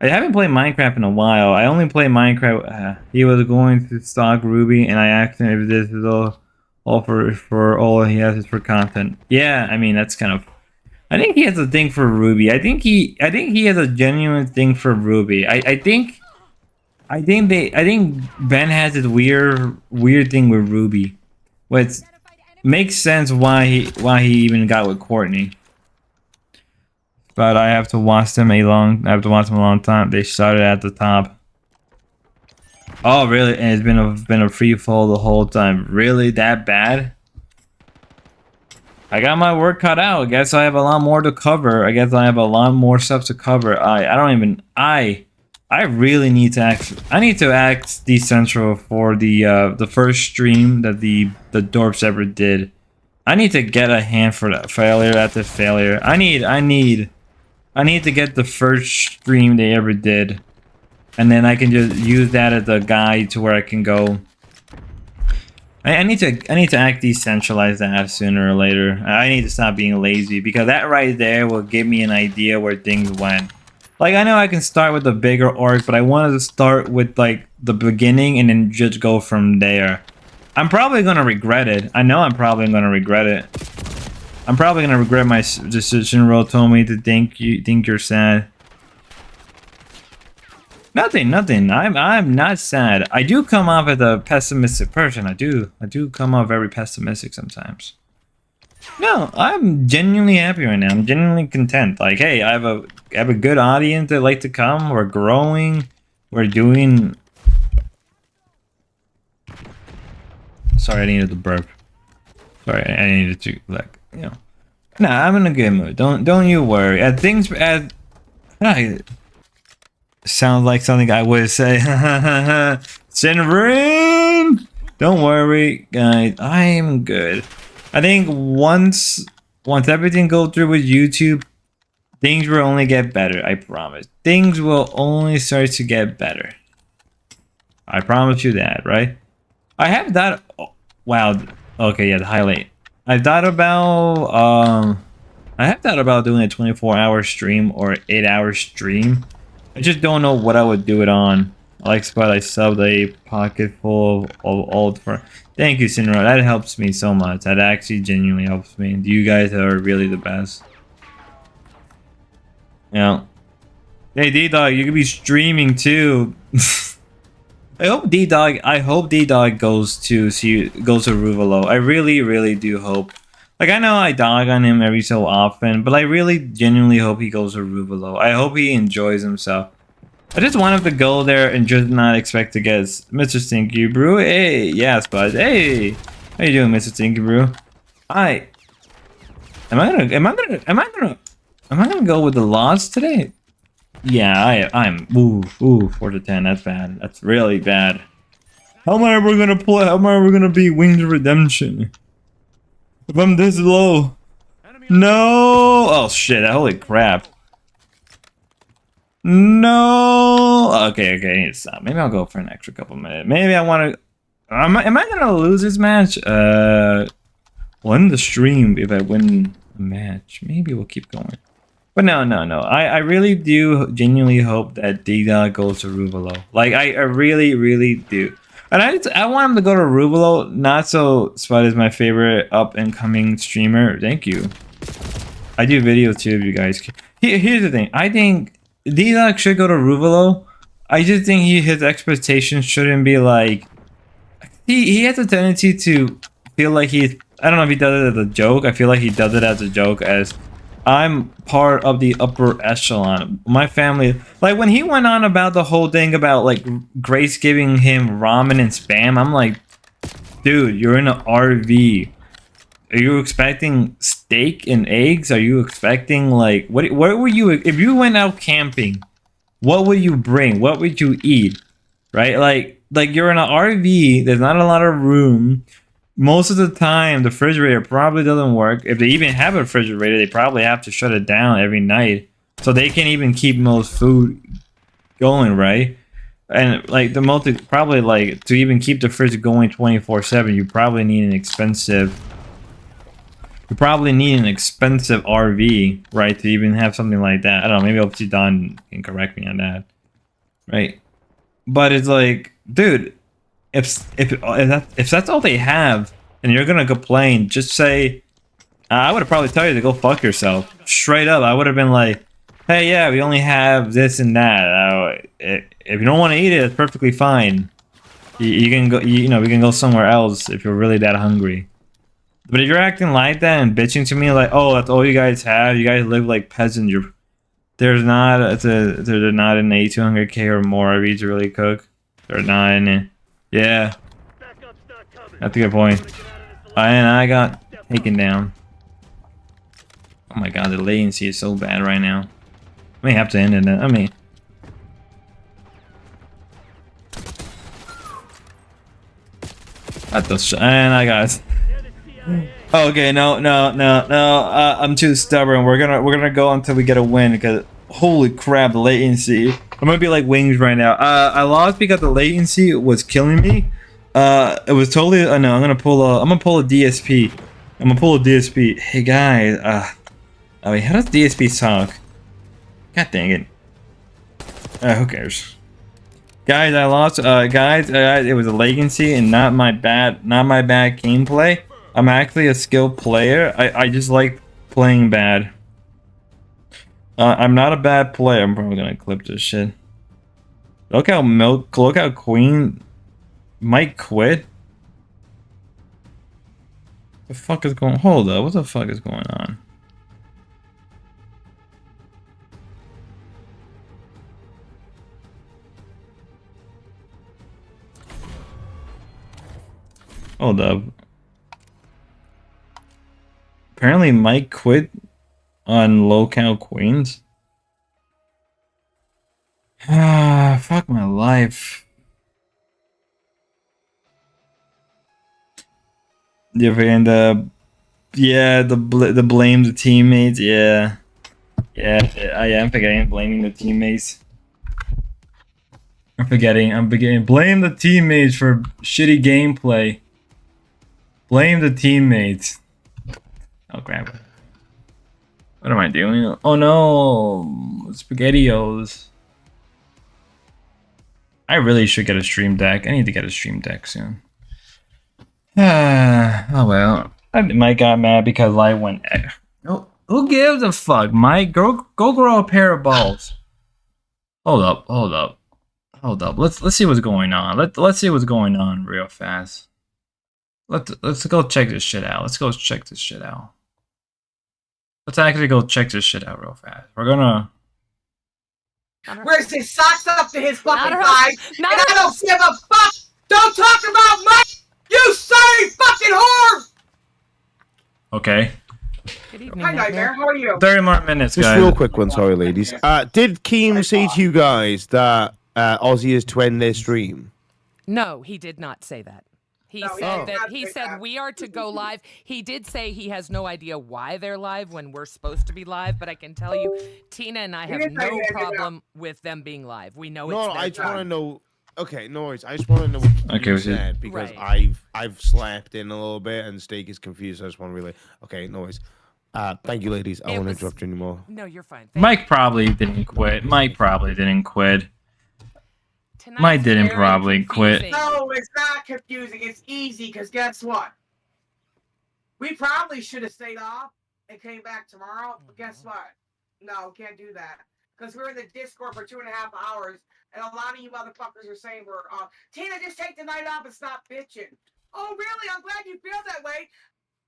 I haven't played Minecraft in a while. I only play Minecraft. He was going to stock Ruby, and I asked him if this is all for all he has is for content. Yeah, I mean that's kind of. I think he has a thing for Ruby. I think he has a genuine thing for Ruby. I think Ben has this weird thing with Ruby, which makes sense why he even got with Courtney. But I have to watch them a long time. They started at the top. Oh really? And it's been a free fall the whole time. Really that bad? I got my work cut out. I guess I have a lot more to cover. I guess I have a lot more stuff to cover. I really need to act decentral for the first stream that the Dorps ever did. I need to get a hand for that failure after failure. I need to get the first stream they ever did, and then I can just use that as a guide to where I can go. I need to act decentralized that sooner or later. I need to stop being lazy because that right there will give me an idea where things went. Like, I know I can start with the bigger arc, but I wanted to start with, like, the beginning and then just go from there. I'm probably gonna regret it. I know I'm probably gonna regret it. I'm probably gonna regret my decision. Ro told me to think you're sad. Nothing. I'm not sad. I do come off as a pessimistic person. I do come off very pessimistic sometimes. No, I'm genuinely happy right now. I'm genuinely content. Like, hey, I have a good audience that like to come. We're growing. We're doing. Sorry, I needed to burp. Sorry, I needed to Nah, I'm in a good mood. Don't you worry. Sounds like something I would say. Cinnarin! Don't worry, guys. I'm good. I think once everything goes through with YouTube, things will only get better. I promise. Things will only start to get better. I promise you that, right? I have that. Oh, wow. Okay, yeah, the highlight. I've thought about I have thought about doing a 24-hour stream or 8-hour stream. I just don't know what I would do it on. I like Spot, I subbed a pocket full of old for. Thank you, Sinro. That helps me so much. That actually genuinely helps me. You guys are really the best. Yeah. Hey D-Dog, you could be streaming too. I hope D-Dog goes to Ruvalo. I really do hope. Like, I know I dog on him every so often, but I really genuinely hope he goes to Ruvalo. I hope he enjoys himself. I just want him to go there and just not expect to get Mr. Stinky Brew. Hey, yeah, Spud. Hey, how you doing, Mr. Stinky Brew? Am I gonna go with the loss today? Yeah, I'm 4 to 10. That's bad. That's really bad. How am I ever gonna play? How am I ever gonna be Wings of Redemption if I'm this low? No! Oh shit! Holy crap! No! Okay, I need to stop. Maybe I'll go for an extra couple minutes. Maybe I want to. Am I gonna lose this match? Win the stream if I win a match. Maybe we'll keep going. But no. I really do genuinely hope that D-Dog goes to Ruvalo. Like, I really do. And I want him to go to Ruvalo. Not so Spud is my favorite up-and-coming streamer. Thank you. I do videos too, if you guys can. Here's the thing. I think D-Dog should go to Ruvalo. I just think his expectations shouldn't be like... He has a tendency to feel like he's... I don't know if he does it as a joke. I feel like he does it as a joke as... I'm part of the upper echelon. My family, like when he went on about the whole thing about like Grace giving him ramen and spam, I'm like, dude, you're in an RV. Are you expecting steak and eggs? Are you expecting like what were you if you went out camping? What would you bring? What would you eat? Right? Like you're in an RV. There's not a lot of room. Most of the time, the refrigerator probably doesn't work. If they even have a refrigerator, they probably have to shut it down every night. So they can't even keep most food going, right? And like probably like to even keep the fridge going 24/7, you probably need an expensive RV, right? To even have something like that. I don't know, maybe obviously Don can correct me on that. Right? But it's like, dude, if that's all they have and you're gonna complain, just say I would have probably tell you to go fuck yourself straight up. I would have been like, hey, yeah, we only have this and that. If you don't want to eat it, it's perfectly fine. You can go, we can go somewhere else if you're really that hungry. But if you're acting like that and bitching to me like, oh, that's all you guys have, you guys live like peasants, they're not in a 200k or more RV to really cook. They're not in it. Yeah, that's a good point. And I got taken down. Oh my god, the latency is so bad right now. I may have to end it. And I got. Okay, no. I'm too stubborn. We're gonna go until we get a win because holy crap, the latency. I'm gonna be like Wings right now. I lost because the latency was killing me. It was totally. No, I'm gonna pull a DSP. I'm gonna pull a DSP. Hey guys. I mean, how does DSP talk? God dang it. Who cares? Guys, I lost. Guys, it was a latency and not my bad gameplay. I'm actually a skilled player. I just like playing bad. I'm not a bad player. I'm probably gonna clip this shit. Look how Queen might quit. The fuck is going? Hold up. What the fuck is going on? Hold up. Apparently Mike quit on Locale Queens. Ah, fuck my life. Yeah, and yeah, the blame the teammates. Yeah, I am forgetting blaming the teammates. I'm forgetting. Blame the teammates for shitty gameplay. Blame the teammates. I'll grab it. What am I doing? Oh no, SpaghettiOs. I really should get a stream deck. I need to get a stream deck soon. Oh well. Mike got mad because I went. Who gives a fuck, Mike? Go grow a pair of balls. Hold up. Let's see what's going on. Let's see what's going on real fast. Let's go check this shit out. Let's actually go check this shit out real fast. We're gonna. Wears his socks up to his fucking thighs, and I don't give a fuck. Don't talk about Mike. You sorry fucking whore. Okay. Good evening, Hi, Nightmare. How are you? 30 more minutes, guys. Just real quick one, sorry, ladies. Did Keem say to you guys that Aussie is to end their stream? No, he did not say that. He said that he said that. we are to go live. He did say he has no idea why they're live when we're supposed to be live, but I can tell you, Tina and I have no problem with them being live. We know it's I their just want to time. know. Okay, no worries. I just want to know what you said because Right. I've slapped in a little bit and Steak is confused. I just want to really. Okay, no worries. Thank you, ladies. I It won't was- interrupt you anymore. No, you're fine. Mike probably didn't quit. Tonight's Mike didn't very probably quit. confusing. No, it's not confusing. It's easy, because guess what? We probably should have stayed off and came back tomorrow, but guess what? No, can't do that. Because we're in the Discord for 2.5 hours, and a lot of you motherfuckers are saying we're off. Tina, just take the night off and stop bitching. Oh, really? I'm glad you feel that way.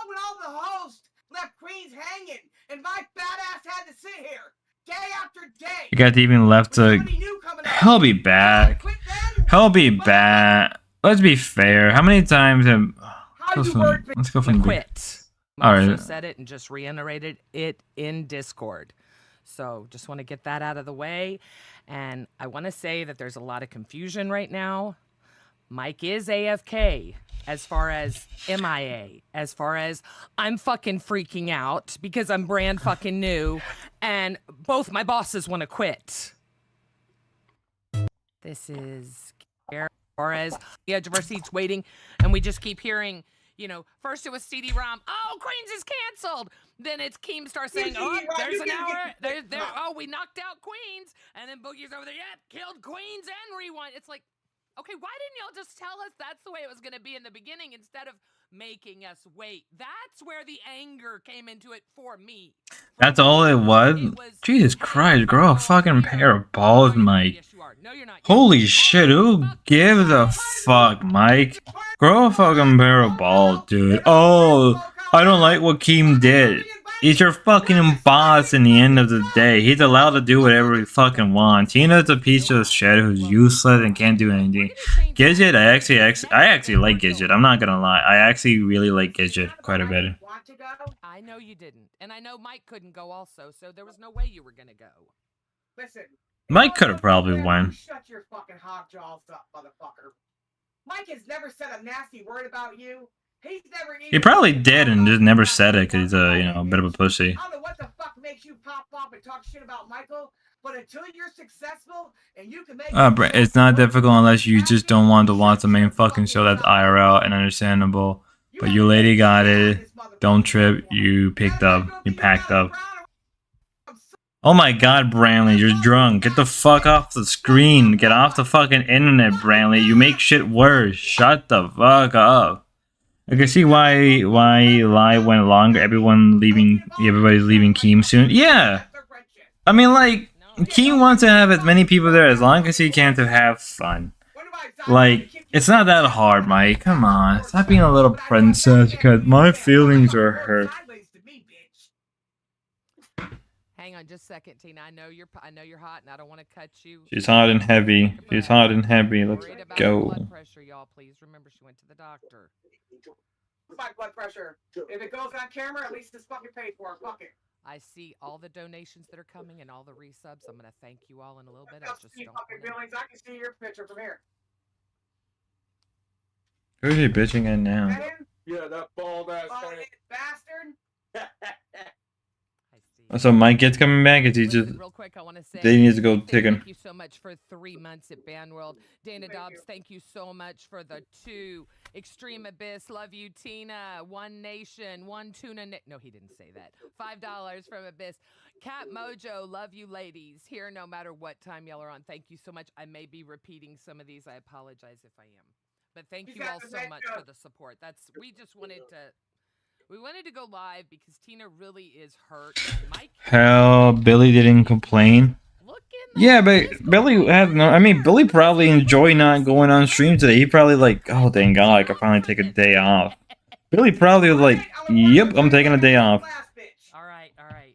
When all the hosts left Queens hanging, and my fat ass had to sit here day after day. You guys even left to. He'll be back. He'll be back. Let's be fair. How many times have. Let's go from the Quit. All Marsha right. said it and just reiterated it in Discord. So just want to get that out of the way. And I want to say that there's a lot of confusion right now. Mike is AFK as far as MIA, as far as I'm fucking freaking out because I'm brand fucking new and both my bosses want to quit. This is as far as the edge of our seats waiting, and we just keep hearing, you know, first it was CD-ROM, oh, Queens is canceled. Then it's Keemstar saying, oh, there's an hour, oh, we knocked out Queens. And then Boogie's over there, yep, killed Queens and Rewind. It's like, okay, why didn't y'all just tell us that's the way it was going to be in the beginning instead of making us wait? That's where the anger came into it for me. That's all it was? Jesus Christ, grow a fucking pair of balls, Mike. Yes, you are. No, you're not. Holy shit, who gives a fuck, Mike? Grow a fucking pair of balls, dude. Oh, I don't like what Keem did. He's your fucking boss in the end of the day. He's allowed to do whatever he fucking wants. Tina's a piece of shit who's useless and can't do anything. Gidget, I actually like Gidget. I'm not gonna lie. I actually really like Gidget quite a bit. I know you didn't. And I know Mike couldn't go also, so there was no way you were going to go. Listen. Mike could have probably won. Shut your fucking hot jaws up, motherfucker. Mike has never said a nasty word about you. He's never even. He probably did and just never said it because he's a bit of a pussy. I don't know what the fuck makes you pop up and talk shit about Michael, but until you're successful and you can make. It's not difficult unless you just don't want to watch the main fucking show. That's IRL and understandable. But you lady got it. Don't trip. You picked up. You packed up. Oh my god, Brantley, you're drunk. Get the fuck off the screen. Get off the fucking internet, Brantley. You make shit worse. Shut the fuck up. I can see why live went longer. Everybody's leaving Keem soon. Yeah. I mean, like, Keem wants to have as many people there as long as he can to have fun. Like, it's not that hard, Mike. Come on. Stop being a little princess because my feelings are hurt. Hang on just a second, Tina. I know you're hot and I don't want to cut you. She's hot and heavy. She's hot and heavy. Let's Worried about go. blood pressure, y'all. Please remember she went to the doctor. My blood pressure. If it goes on camera, at least it's fucking paid for. Fuck it. I see all the donations that are coming and all the resubs. I'm gonna thank you all in a little bit. I I'll just see don't fucking wanna... feelings. I can see your picture from here. Who's he bitching at now? That him? Yeah, that bald ass Oh, guy. bastard. I see. So Mike gets coming back. Is he Listen, just? real quick, I want to say They need to go thank chicken. you so much for 3 months at Bandworld. Dana Thank Dobbs, you. thank you so much for the 2. Extreme Abyss, love you, Tina. One Nation, one Tuna. No, he didn't say that. $5 from Abyss. Cat Mojo, love you, ladies. Here, no matter what time y'all are on. Thank you so much. I may be repeating some of these. I apologize if I am. But thank She's you got all the so much Metro. for the support. We just wanted to. We wanted to go live because Tina really is hurt. And Mike. Hell, Billy didn't complain. Look in the Yeah, but Discord Billy group. had no. I mean, Billy probably enjoyed not going on stream today. He probably like, oh thank God, I can finally take a day off. Billy probably was like, yep, I'm taking a day off. All right, all right.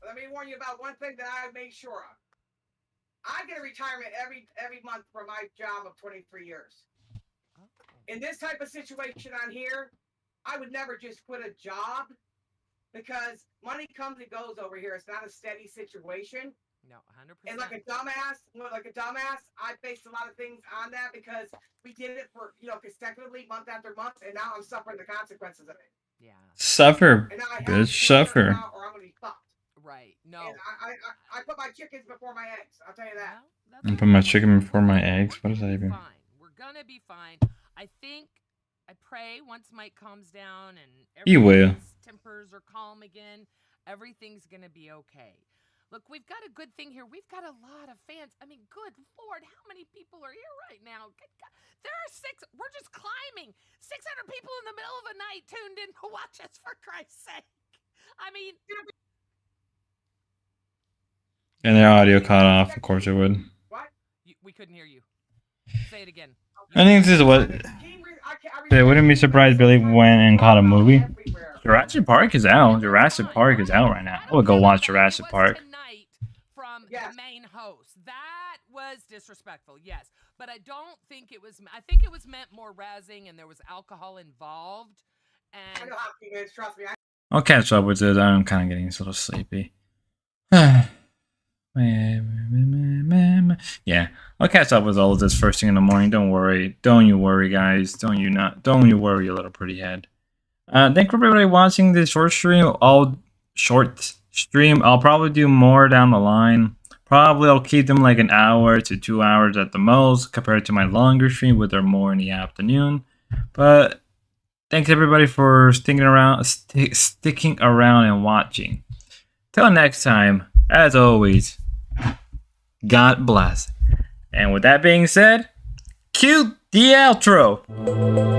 Let me warn you about one thing that I made sure of. I get a retirement every month for my job of 23 years. Oh. In this type of situation on here, I would never just quit a job because money comes and goes over here. It's not a steady situation. No, 100%. And like a dumbass, I based a lot of things on that because we did it for consecutively month after month, and now I'm suffering the consequences of it. Yeah. Suffer, And now I have bitch, to figure it suffer. out or I'm gonna be fucked. Right. No. And I put my chickens before my eggs. I'll tell you that. Well, that's And okay. put my chicken before my eggs. We're What does that gonna be even? Fine. We're gonna be fine. I pray once Mike calms down and He will. everyone's tempers are calm again, everything's gonna be okay. Look, we've got a good thing here. We've got a lot of fans. I mean, good Lord, how many people are here right now? Good God. There are 6. We're just climbing. 600 people in the middle of the night tuned in to watch us, for Christ's sake. I mean, And their audio cut off. Of course it would. What? we couldn't hear you. Say it again. I think this is what. I wouldn't be surprised Billy went and caught a movie. Jurassic Park is out. Jurassic Park is out right now. I would go watch Jurassic Park. Tonight from Yes. the main host. That was disrespectful, yes. But I don't think it was. I think it was meant more razzing, and there was alcohol involved. I And know how it is, trust me. I'll catch up with it. I'm kind of getting a little sleepy. Yeah, I'll catch up with all of this first thing in the morning. Don't worry. Don't you worry, guys. Don't you worry, you little pretty head. Thank you for everybody watching this short stream. I'll probably do more down the line. Probably I'll keep them like an hour to 2 hours at the most compared to my longer stream, which are more in the afternoon. But thanks everybody for sticking around and watching. Till next time, as always, God bless. And with that being said, cue the outro.